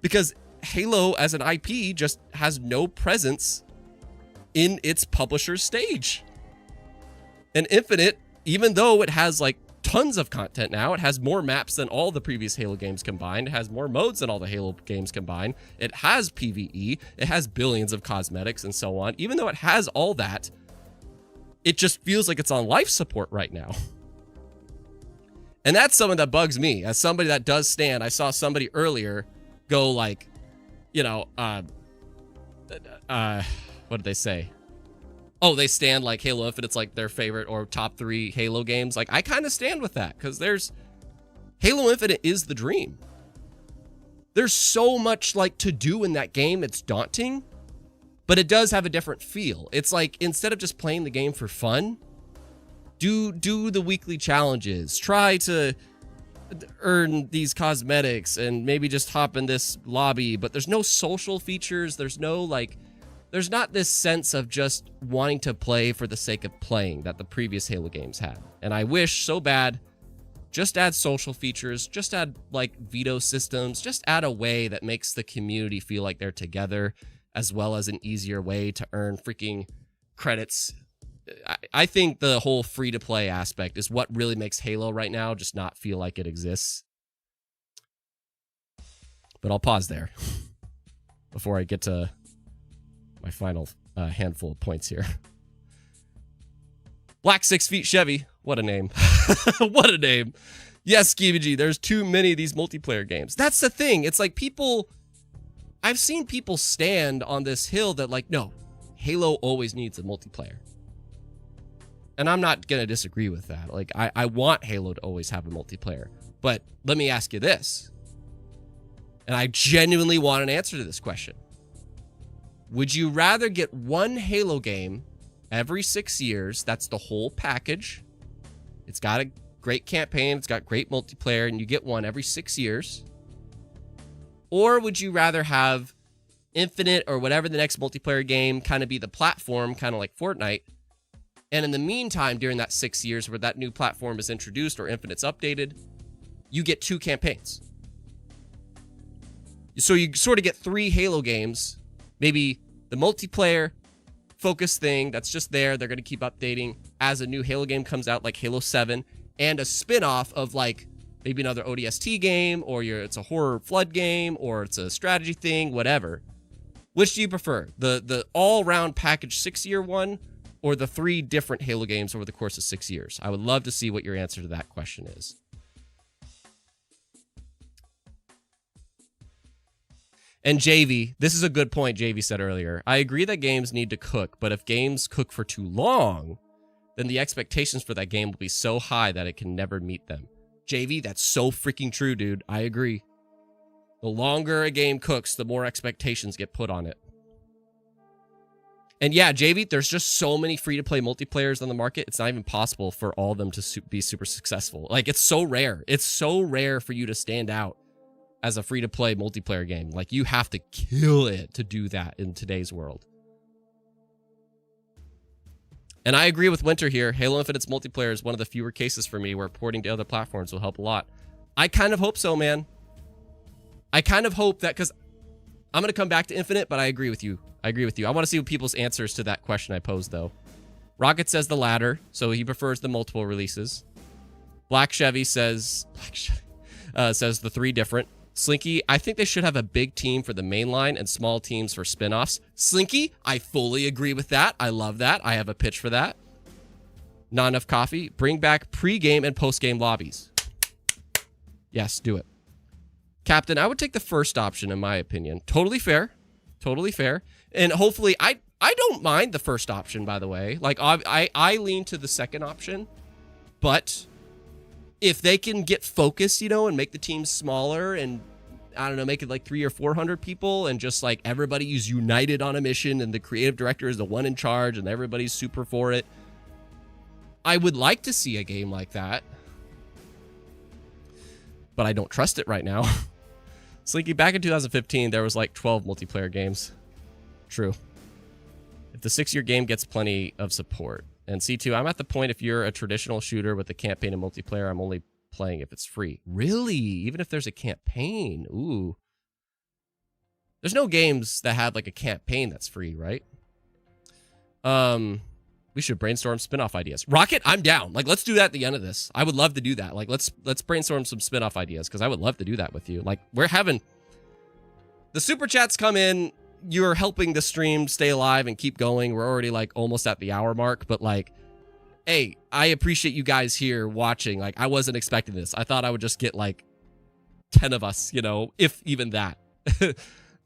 because Halo as an IP just has no presence in its publisher's stage. And Infinite, even though it has like tons of content now, it has more maps than all the previous Halo games combined, it has more modes than all the Halo games combined, it has PvE, it has billions of cosmetics and so on. Even though it has all that, it just feels like it's on life support right now. And that's something that bugs me. As somebody that does stand, I saw somebody earlier go like, what did they say? Oh, they stand like Halo Infinite's like their favorite or top 3 Halo games. Like, I kind of stand with that because Halo Infinite is the dream. There's so much like to do in that game. It's daunting, but it does have a different feel. It's like, instead of just playing the game for fun, do the weekly challenges, try to earn these cosmetics and maybe just hop in this lobby, but there's no social features. There's not this sense of just wanting to play for the sake of playing that the previous Halo games had. And I wish so bad, just add social features, just add like veto systems, just add a way that makes the community feel like they're together, as well as an easier way to earn freaking credits. I think the whole free-to-play aspect is what really makes Halo right now just not feel like it exists. But I'll pause there before I get to my final a handful of points here. Black 6 Feet Chevy. What a name. What a name. Yes, Skibiji, there's too many of these multiplayer games. That's the thing. It's like people... I've seen people stand on this hill that like, no, Halo always needs a multiplayer. And I'm not going to disagree with that. Like, I want Halo to always have a multiplayer. But let me ask you this. And I genuinely want an answer to this question. Would you rather get one Halo game every 6 years? That's the whole package. It's got a great campaign. It's got great multiplayer. And you get one every 6 years. Or would you rather have Infinite or whatever the next multiplayer game kind of be the platform, kind of like Fortnite? And in the meantime, during that 6 years where that new platform is introduced or Infinite's updated, you get 2 campaigns. So you sort of get 3 Halo games, maybe the multiplayer focus thing that's just there. They're going to keep updating as a new Halo game comes out, like Halo 7, and a spin-off of like maybe another ODST game, or it's a horror flood game, or it's a strategy thing, whatever. Which do you prefer? The all-round package 6-year one, or the 3 different Halo games over the course of 6 years? I would love to see what your answer to that question is. And JV, this is a good point JV said earlier. I agree that games need to cook, but if games cook for too long, then the expectations for that game will be so high that it can never meet them. JV, that's so freaking true, dude. I agree. The longer a game cooks, the more expectations get put on it. And yeah, JV, there's just so many free-to-play multiplayers on the market, it's not even possible for all of them to be super successful. Like, it's so rare. It's so rare for you to stand out as a free-to-play multiplayer game. Like, you have to kill it to do that in today's world. And I agree with Winter here. Halo Infinite's multiplayer is one of the fewer cases for me where porting to other platforms will help a lot. I kind of hope so, man. I kind of hope that, because I'm going to come back to Infinite, but I agree with you. I agree with you. I want to see what people's answers to that question I posed, though. Rocket says the latter, so he prefers the multiple releases. Black Chevy says the 3 different. Slinky, I think they should have a big team for the main line and small teams for spin-offs. Slinky, I fully agree with that. I love that. I have a pitch for that. Not enough coffee. Bring back pre-game and post-game lobbies. Yes, do it. Captain, I would take the first option in my opinion. Totally fair. Totally fair. And hopefully, I don't mind the first option, by the way. Like, I lean to the second option. But if they can get focused, you know, and make the team smaller and, I don't know, make it like 300 or 400 people and just like everybody is united on a mission and the creative director is the one in charge and everybody's super for it. I would like to see a game like that. But I don't trust it right now. Slinky, back in 2015, there was like 12 multiplayer games. True. If the 6-year game gets plenty of support. And C2, I'm at the point if you're a traditional shooter with a campaign and multiplayer, I'm only playing if it's free. Really? Even if there's a campaign? Ooh. There's no games that have like a campaign that's free, right? We should brainstorm spin-off ideas. Rocket, I'm down. Like, let's do that at the end of this. I would love to do that. Like, let's brainstorm some spin-off ideas because I would love to do that with you. Like, we're having the super chats come in. You're helping the stream stay alive and keep going. We're already like almost at the hour mark, but like, hey, I appreciate you guys here watching. Like, I wasn't expecting this. I thought I would just get like 10 of us, you know, if even that.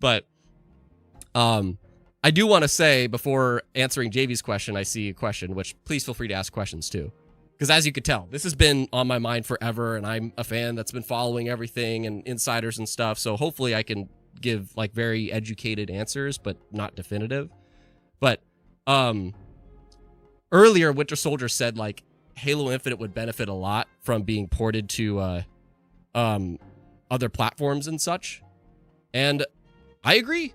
But I do want to say before answering JV's question, I see a question, which please feel free to ask questions too. Because as you could tell, this has been on my mind forever, and I'm a fan that's been following everything and insiders and stuff. So hopefully I can give like very educated answers, but not definitive. But earlier, Winter Soldier said like Halo Infinite would benefit a lot from being ported to other platforms and such. And I agree.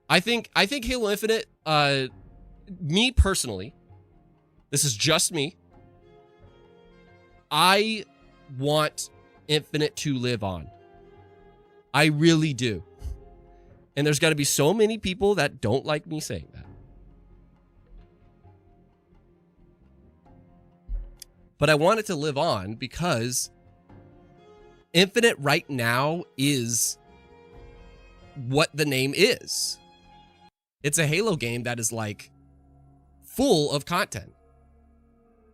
I think Halo Infinite, me personally, this is just me. I want Infinite to live on. I really do. And there's got to be so many people that don't like me saying that. But I want it to live on because Infinite right now is what the name is. It's a Halo game that is like full of content.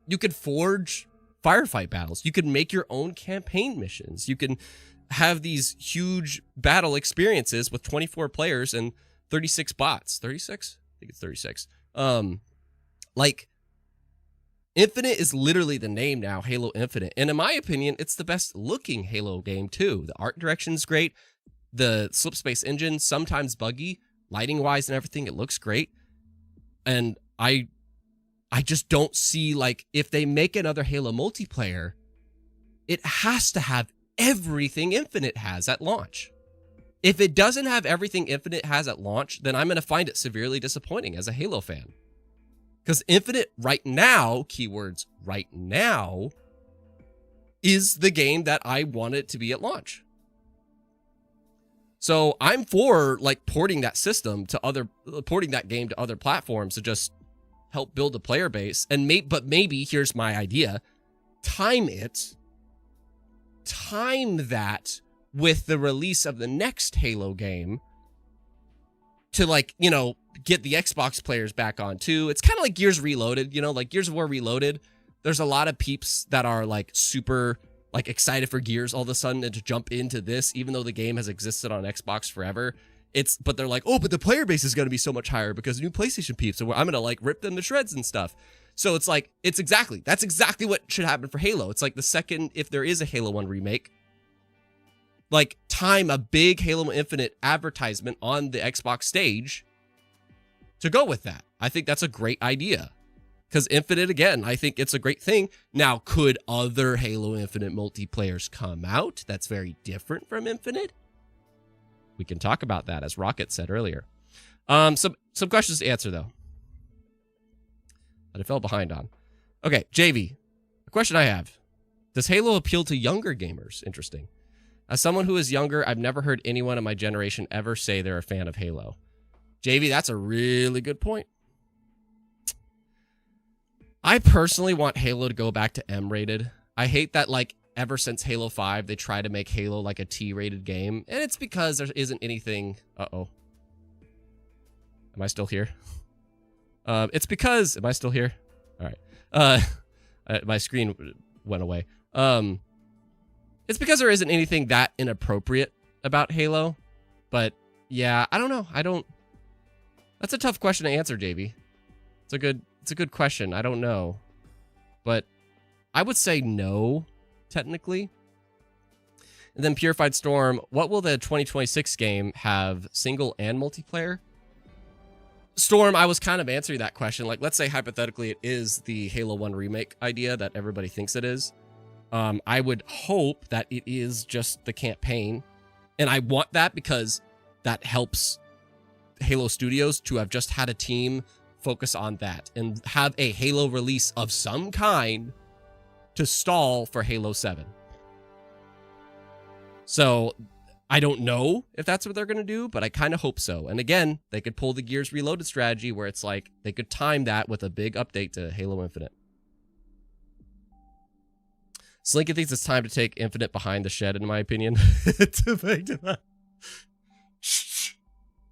You could forge firefight battles. You could make your own campaign missions. You can have these huge battle experiences with 24 players and 36 bots. 36? I think it's 36. Like, Infinite is literally the name now, Halo Infinite. And in my opinion, it's the best looking Halo game too. The art direction's great. The slip space engine, sometimes buggy, lighting wise and everything, it looks great. And I just don't see, like, if they make another Halo multiplayer, it has to have everything Infinite has at launch. If it doesn't have everything Infinite has at launch, then I'm going to find it severely disappointing as a Halo fan. Because Infinite right now, keywords right now, is the game that I want it to be at launch. So I'm for, like, porting that game to other platforms to just help build a player base. And but maybe here's my idea: time that with the release of the next Halo game to, like, you know, get the Xbox players back on too. It's kind of like Gears Reloaded, you know, like Gears of War Reloaded. There's a lot of peeps that are like super like excited for Gears all of a sudden and to jump into this, even though the game has existed on Xbox forever. But they're like, oh, but the player base is going to be so much higher because new PlayStation peeps, so I'm going to like rip them to shreds and stuff. So it's like, that's exactly what should happen for Halo. It's like the second, if there is a Halo 1 remake, like, time a big Halo Infinite advertisement on the Xbox stage to go with that. I think that's a great idea. Because Infinite, again, I think it's a great thing. Now, could other Halo Infinite multiplayers come out that's very different from Infinite? We can talk about that, as Rocket said earlier. Some questions to answer, though, that I fell behind on. Okay, JV, a question I have. Does Halo appeal to younger gamers? Interesting. As someone who is younger, I've never heard anyone in my generation ever say they're a fan of Halo. JV, that's a really good point. I personally want Halo to go back to M-rated. I hate that, like, ever since Halo 5, they try to make Halo like a T-rated game. And it's because there isn't anything... Uh-oh. Am I still here? It's because... Am I still here? All right. My screen went away. It's because there isn't anything that inappropriate about Halo. But, yeah, I don't know. That's a tough question to answer, JV. It's a good question. I don't know. But I would say no, technically. And then Purified Storm, what will the 2026 game have, single and multiplayer? Storm, I was kind of answering that question. Like, let's say hypothetically it is the Halo 1 remake idea that everybody thinks it is. I would hope that it is just the campaign. And I want that because that helps Halo Studios to have just had a team focus on that and have a Halo release of some kind to stall for Halo 7. So I don't know if that's what they're going to do, but I kind of hope so. And again, they could pull the Gears Reloaded strategy where it's like they could time that with a big update to Halo Infinite. Slinky thinks it's time to take Infinite behind the shed, in my opinion.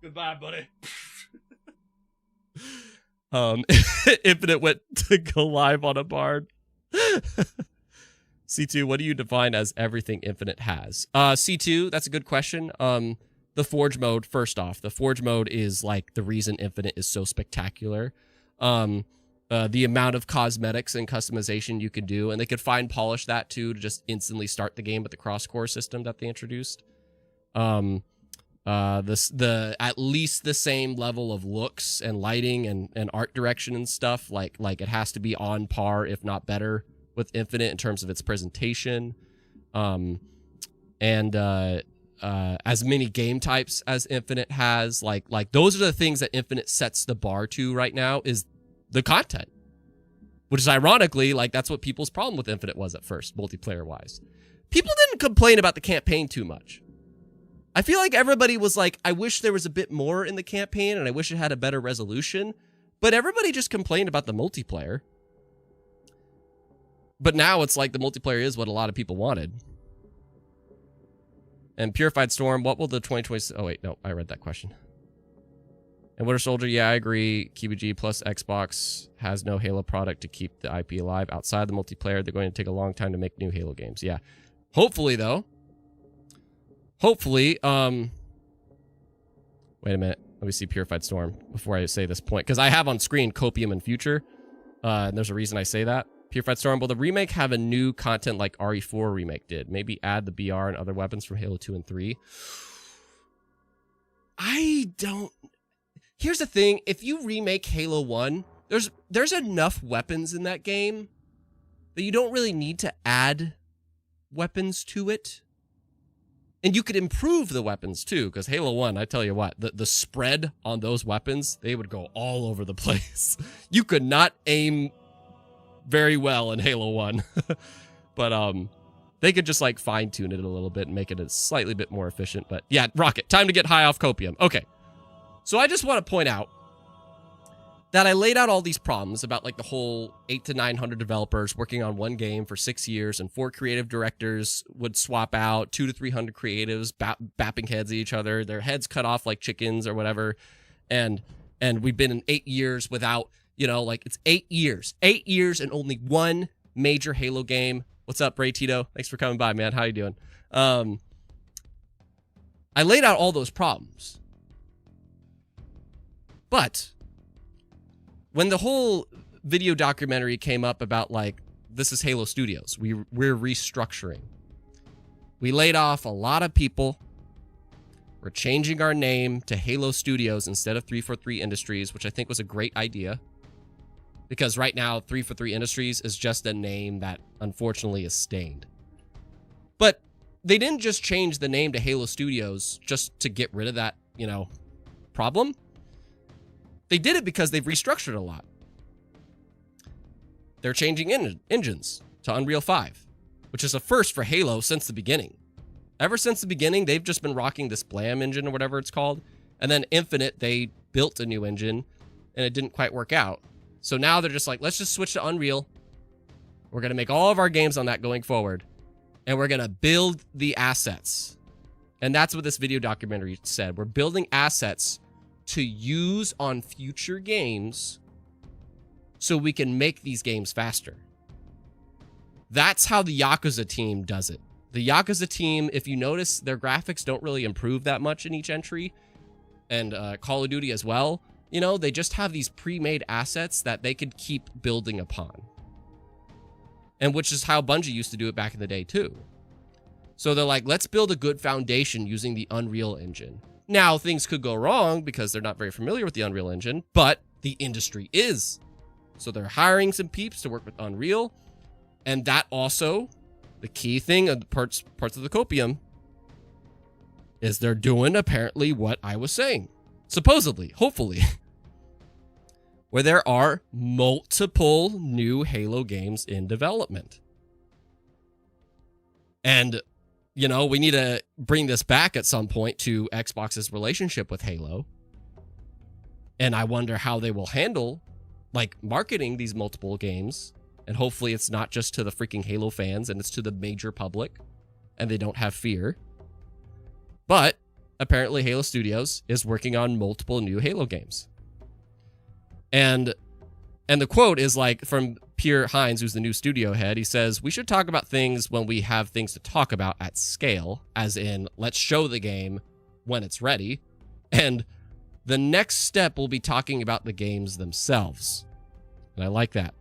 Goodbye, buddy. Infinite went to go live on a barn. C2, what do you define as everything Infinite has? C2, that's a good question. The Forge mode, first off, the Forge mode is like the reason Infinite is so spectacular. The amount of cosmetics and customization you could do, and they could fine polish that too to just instantly start the game with the cross-core system that they introduced. At least the same level of looks and lighting and art direction and stuff. Like it has to be on par, if not better, with Infinite in terms of its presentation. As many game types as Infinite has, like those are the things that Infinite sets the bar to right now, is the content, which is ironically, like, that's what people's problem with Infinite was at first, multiplayer wise. People didn't complain about the campaign too much. I feel like everybody was like, I wish there was a bit more in the campaign and I wish it had a better resolution, but everybody just complained about the multiplayer. But now it's like the multiplayer is what a lot of people wanted. And Purified Storm, what will the 2020... Oh, wait, no, I read that question. And Winter Soldier, yeah, I agree. QBG plus Xbox has no Halo product to keep the IP alive. Outside the multiplayer, they're going to take a long time to make new Halo games. Yeah. Hopefully, though. Hopefully, wait a minute. Let me see Purified Storm before I say this point. Because I have on screen Copium and Future. And there's a reason I say that. Purified Storm, will the remake have a new content like RE4 remake did? Maybe add the BR and other weapons from Halo 2 and 3? I don't... Here's the thing, if you remake Halo 1, there's enough weapons in that game that you don't really need to add weapons to it. And you could improve the weapons too, because Halo 1, I tell you what, the spread on those weapons, they would go all over the place. You could not aim very well in Halo 1. But they could just like fine-tune it a little bit and make it a slightly bit more efficient. But yeah, Rocket, time to get high off copium. Okay. So I just want to point out that I laid out all these problems about like the whole 800 to 900 developers working on one game for 6 years and 4 creative directors would swap out 200 to 300 creatives, bapping heads at each other, their heads cut off like chickens or whatever. And we've been in 8 years without, you know, like it's 8 years. 8 years and only one major Halo game. What's up, Ray Tito? Thanks for coming by, man. How you doing? I laid out all those problems. But when the whole video documentary came up about like, this is Halo Studios, we're restructuring. We laid off a lot of people. We're changing our name to Halo Studios instead of 343 Industries, which I think was a great idea. Because right now, 343 Industries is just a name that unfortunately is stained. But they didn't just change the name to Halo Studios just to get rid of that, you know, problem. They did it because they've restructured a lot. They're changing engines to Unreal 5, which is a first for Halo since the beginning. Ever since the beginning, they've just been rocking this Blam engine or whatever it's called. And then Infinite, they built a new engine, and it didn't quite work out. So now they're just like, let's just switch to Unreal. We're going to make all of our games on that going forward. And we're going to build the assets. And that's what this video documentary said. We're building assets to use on future games so we can make these games faster. That's how the Yakuza team does it. The Yakuza team, if you notice, their graphics don't really improve that much in each entry. And Call of Duty as well. You know, they just have these pre-made assets that they could keep building upon. And which is how Bungie used to do it back in the day too. So they're like, let's build a good foundation using the Unreal Engine. Now, things could go wrong because they're not very familiar with the Unreal Engine, but the industry is. So they're hiring some peeps to work with Unreal. And that also, the key thing of the parts of the copium is they're doing apparently what I was saying. Supposedly, hopefully. Where there are multiple new Halo games in development. And, you know, we need to bring this back at some point to Xbox's relationship with Halo. And I wonder how they will handle, like, marketing these multiple games. And hopefully it's not just to the freaking Halo fans and it's to the major public. And they don't have fear. But apparently Halo Studios is working on multiple new Halo games. And the quote is like from Pierre Hines, who's the new studio head. He says, we should talk about things when we have things to talk about at scale, as in, let's show the game when it's ready. And the next step will be talking about the games themselves. And I like that.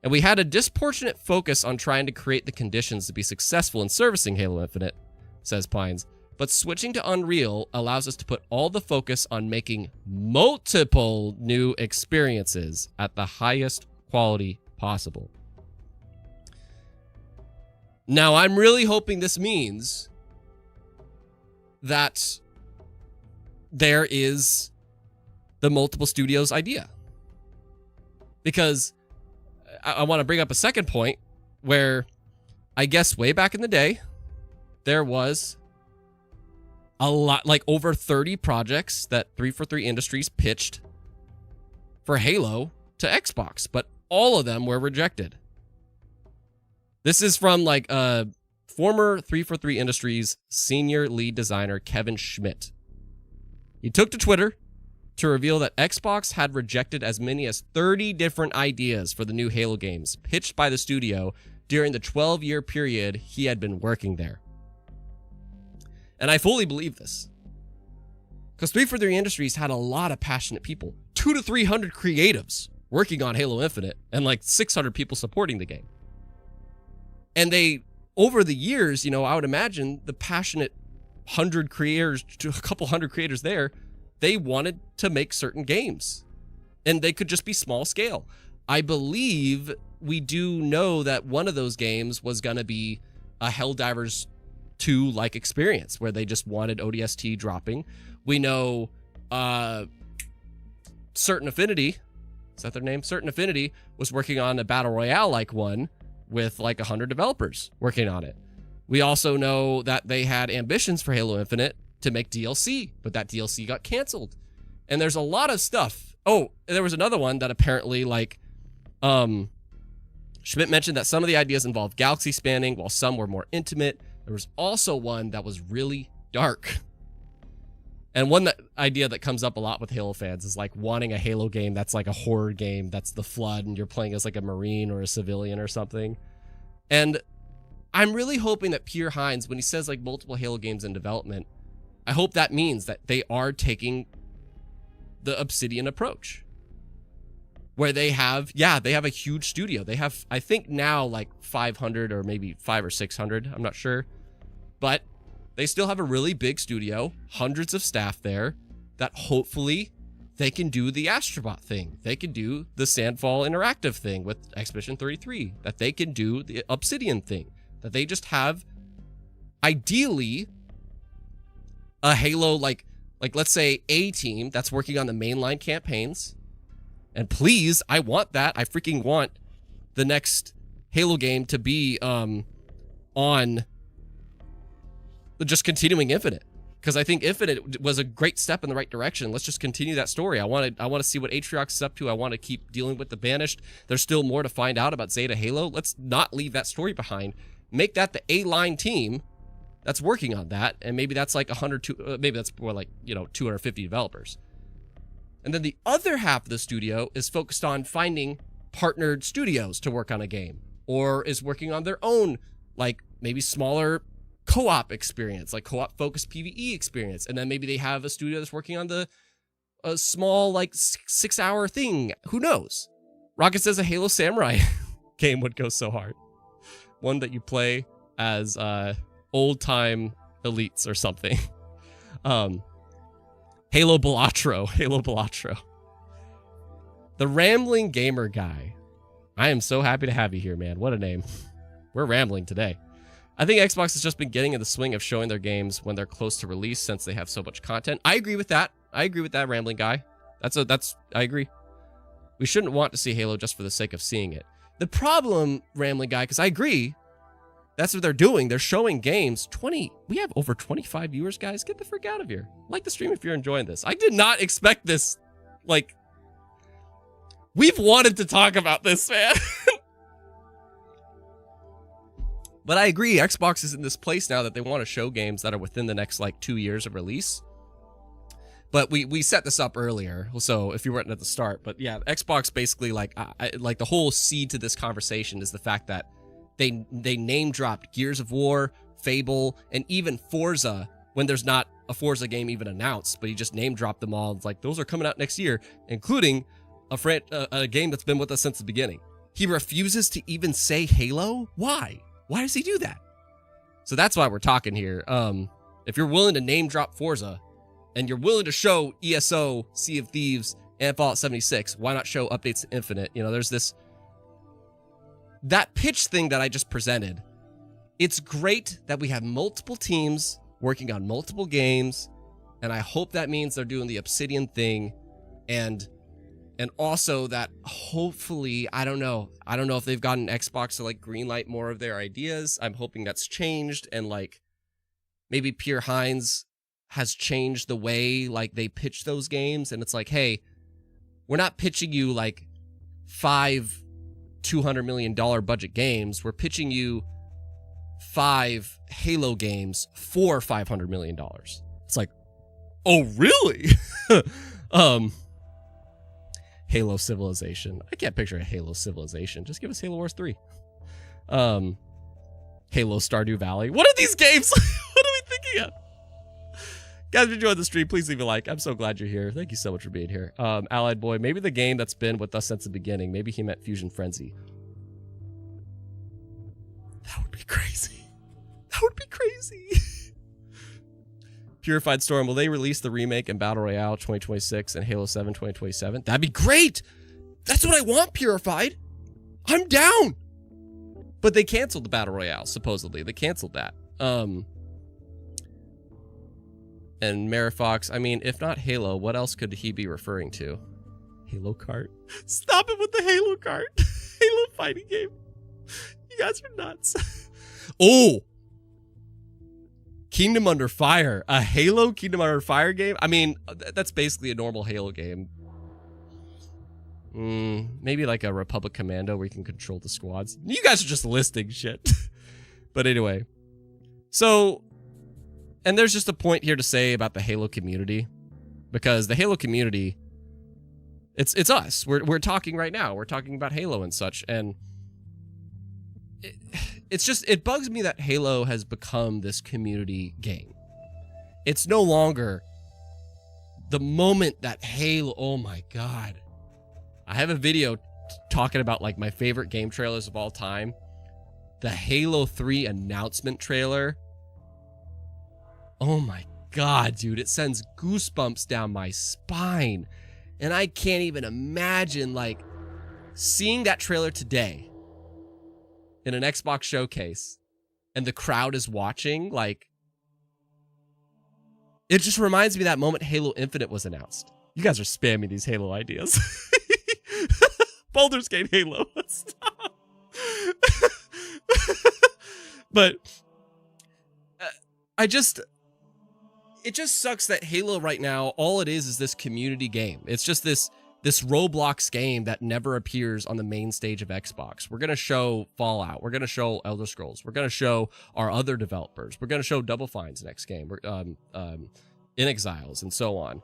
And we had a disproportionate focus on trying to create the conditions to be successful in servicing Halo Infinite, says Pines. But switching to Unreal allows us to put all the focus on making multiple new experiences at the highest quality possible. Now, I'm really hoping this means that there is the multiple studios idea. Because I want to bring up a second point where I guess way back in the day, there was a lot, like over 30 projects that 343 Industries pitched for Halo to Xbox, but all of them were rejected. This is from like former 343 Industries senior lead designer Kevin Schmidt. He took to Twitter to reveal that Xbox had rejected as many as 30 different ideas for the new Halo games pitched by the studio during the 12-year period he had been working there. And I fully believe this, because 343 Industries had a lot of passionate people, 200 to 300 creatives working on Halo Infinite, and like 600 people supporting the game. And they, over the years, I would imagine the passionate 100 creators, to a couple hundred creators there, they wanted to make certain games, and they could just be small scale. I believe we do know that one of those games was going to be a Helldivers 2 like experience where they just wanted ODST dropping. We know Certain Affinity, is that their name? Certain Affinity was working on a battle royale like one with like 100 developers working on it. We also know that they had ambitions for Halo Infinite to make DLC, but that DLC got canceled. And there's a lot of stuff. Oh, there was another one that apparently, like, Schmidt mentioned that some of the ideas involved galaxy spanning, while some were more intimate. There was also one that was really dark. And one idea that comes up a lot with Halo fans is like wanting a Halo game that's like a horror game, that's the Flood, and you're playing as like a Marine or a civilian or something. And I'm really hoping that Pierre Hines, when he says like multiple Halo games in development, I hope that means that they are taking the Obsidian approach, where they have a huge studio. They have, I think now, like 500 or maybe 500 or 600. I'm not sure. But they still have a really big studio, hundreds of staff there, that hopefully they can do the Astrobot thing. They can do the Sandfall interactive thing with Expedition 33. That they can do the Obsidian thing. That they just have, ideally, a Halo, like let's say a team that's working on the mainline campaigns. And please, I want that. I freaking want the next Halo game to be on just continuing Infinite, because I think Infinite was a great step in the right direction. Let's just continue that story. I want to see what Atriox is up to. I want to keep dealing with the Banished. There's still more to find out about Zeta Halo. Let's not leave that story behind. Make that the A-line team that's working on that, and maybe that's like 100, maybe that's more like 250 developers. And then the other half of the studio is focused on finding partnered studios to work on a game, or is working on their own, like maybe smaller co-op experience, like co-op focused PvE experience. And then maybe they have a studio that's working on a small like 6-hour thing. Who knows? Rocket says a Halo Samurai game would go so hard. One that you play as old-time elites or something. Halo Balatro. The Rambling Gamer Guy. I am so happy to have you here, man. What a name. We're rambling today. I think Xbox has just been getting in the swing of showing their games when they're close to release, since they have so much content. I agree with that. Rambling Guy. I agree. We shouldn't want to see Halo just for the sake of seeing it. The problem, Rambling Guy, because I agree, that's what they're doing. They're showing games. We have over 25 viewers, guys. Get the frick out of here. Like the stream if you're enjoying this. I did not expect this. Like, we've wanted to talk about this, man. But I agree, Xbox is in this place now that they want to show games that are within the next like 2 years of release. But we set this up earlier, so if you weren't at the start. But yeah, Xbox basically, like the whole seed to this conversation is the fact that they name dropped Gears of War, Fable, and even Forza when there's not a Forza game even announced, but he just name dropped them all. It's like, those are coming out next year, including a game that's been with us since the beginning. He refuses to even say Halo? Why? Why does he do that? So that's why we're talking here. If you're willing to name drop Forza, and you're willing to show ESO, Sea of Thieves, and Fallout 76, why not show updates to Infinite? There's that pitch thing that I just presented. It's great that we have multiple teams working on multiple games, and I hope that means they're doing the Obsidian thing, and also that hopefully, I don't know if they've gotten Xbox to like greenlight more of their ideas. I'm hoping that's changed, and like maybe Pierre Hines has changed the way like they pitch those games, and it's like, hey, we're not pitching you like 5 $200 million budget games. We're pitching you 5 Halo games for $500 million. It's like, oh really? Halo Civilization. I can't picture a Halo Civilization. Just give us Halo Wars 3. Halo Stardew Valley. What are these games? What are we thinking of? Guys, if you enjoyed the stream, please leave a like. I'm so glad you're here. Thank you so much for being here. Allied Boy, maybe the game that's been with us since the beginning. Maybe he meant Fusion Frenzy. That would be crazy. That would be crazy. Purified Storm, will they release the remake and Battle Royale 2026 and Halo 7 2027? That'd be great. That's what I want, Purified. I'm down. But they canceled the Battle Royale, supposedly. They canceled that. And Marifox, I mean, if not Halo, what else could he be referring to? Halo Kart? Stop it with the Halo Kart. Halo fighting game. You guys are nuts. Oh! Kingdom Under Fire. A Halo Kingdom Under Fire game? I mean, that's basically a normal Halo game. Maybe like a Republic Commando where you can control the squads. You guys are just listing shit. But anyway. So... And there's just a point here to say about the Halo community, because the Halo community, it's us. We're talking right now. We're talking about Halo and such, and it bugs me that Halo has become this community game. It's no longer the moment that Halo. Oh my god, I have a video talking about like my favorite game trailers of all time. The Halo 3 announcement trailer. Oh my god, dude, it sends goosebumps down my spine. And I can't even imagine, like, seeing that trailer today in an Xbox showcase and the crowd is watching, like, it just reminds me of that moment Halo Infinite was announced. You guys are spamming these Halo ideas. Baldur's Gate Halo. Stop. But it just sucks that Halo right now, all it is this community game. It's just this Roblox game that never appears on the main stage of Xbox. We're going to show Fallout. We're going to show Elder Scrolls. We're going to show our other developers. We're going to show Double Fine's next game. In Exiles and so on.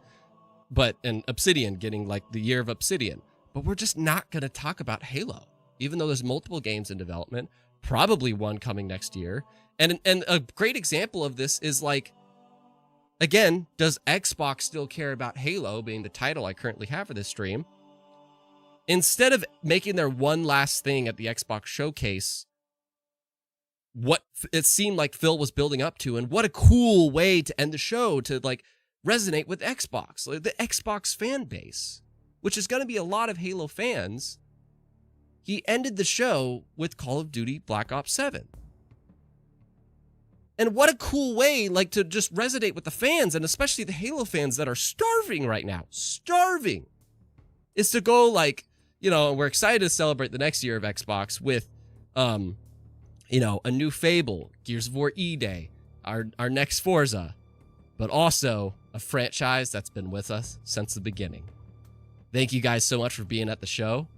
And Obsidian getting like the year of Obsidian. But we're just not going to talk about Halo, even though there's multiple games in development, probably one coming next year. And a great example of this is like, again, does Xbox still care about Halo, being the title I currently have for this stream? Instead of making their one last thing at the Xbox showcase, what it seemed like Phil was building up to, and what a cool way to end the show, to like resonate with Xbox, like the Xbox fan base, which is going to be a lot of Halo fans. He ended the show with Call of Duty Black Ops 7. And what a cool way, like, to just resonate with the fans, and especially the Halo fans that are starving right now. Starving. Is to go, like, you know, we're excited to celebrate the next year of Xbox with, you know, a new Fable, Gears of War E-Day, our next Forza, but also a franchise that's been with us since the beginning. Thank you guys so much for being at the show,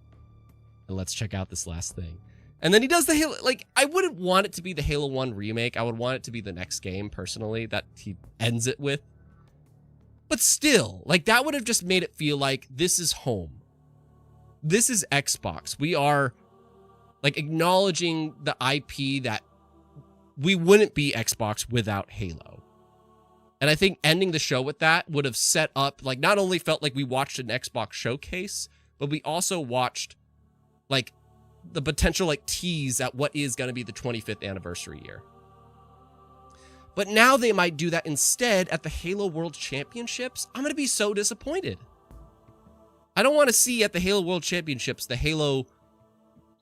and let's check out this last thing. And then he does the Halo, like, I wouldn't want it to be the Halo 1 remake. I would want it to be the next game, personally, that he ends it with. But still, like, that would have just made it feel like this is home. This is Xbox. We are, like, acknowledging the IP that we wouldn't be Xbox without Halo. And I think ending the show with that would have set up, like, not only felt like we watched an Xbox showcase, but we also watched, like, the potential like tease at what is going to be the 25th anniversary year. But now they might do that instead at the Halo World Championships. I'm going to be so disappointed. I don't want to see at the Halo World Championships the Halo,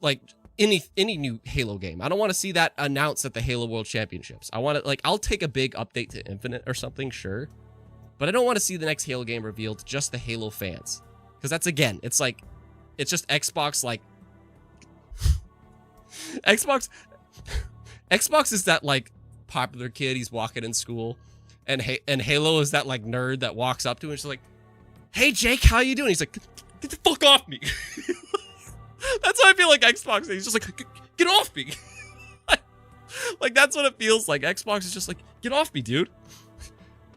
like any new Halo game. I don't want to see that announced at the Halo World Championships. I want to, like, I'll take a big update to Infinite or something, sure. But I don't want to see the next Halo game revealed to just the Halo fans. Because that's, again, it's like, it's just Xbox, like, Xbox is that like popular kid, he's walking in school, and Halo is that like nerd that walks up to him and she's like, "Hey Jake, how you doing?" He's like, "Get the fuck off me." That's how I feel like Xbox is. He's just like, "Get off me." Like that's what it feels like. Xbox is just like, "Get off me, dude.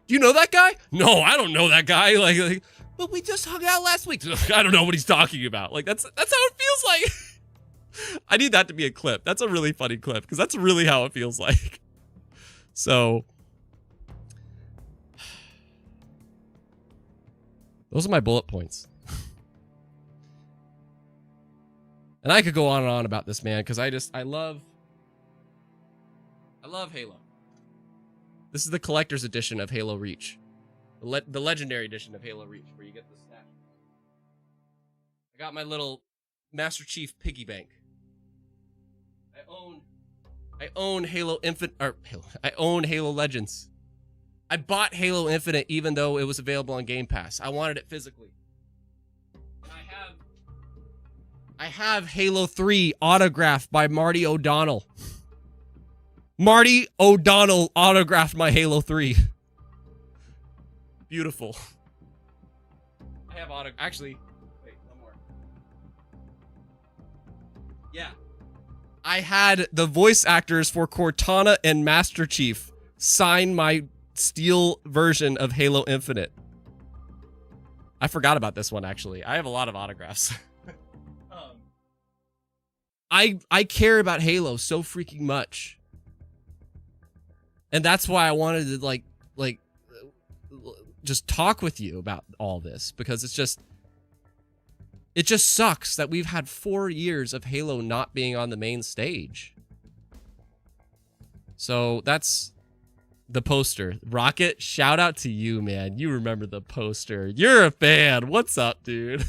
Do you know that guy?" "No, I don't know that guy." Like but we just hung out last week. I don't know what he's talking about. Like, that's how it feels like. I need that to be a clip. That's a really funny clip because that's really how it feels like. So those are my bullet points. And I could go on and on about this, man, because I love Halo. This is the collector's edition of Halo Reach. The legendary edition of Halo Reach, where you get the stat. I got my little Master Chief piggy bank. I own Halo Infinite, or I own Halo Legends. I bought Halo Infinite even though it was available on Game Pass. I wanted it physically. And I have Halo 3 autographed by Marty O'Donnell. Marty O'Donnell autographed my Halo 3. Beautiful. I have actually, wait, one more. Yeah. I had the voice actors for Cortana and Master Chief sign my steel version of Halo Infinite. I forgot about this one, actually. I have a lot of autographs. I care about Halo so freaking much. And that's why I wanted to like just talk with you about all this, because it just sucks that we've had 4 years of Halo not being on the main stage. So that's the poster. Rocket, shout out to you, man. You remember the poster. You're a fan. What's up, dude?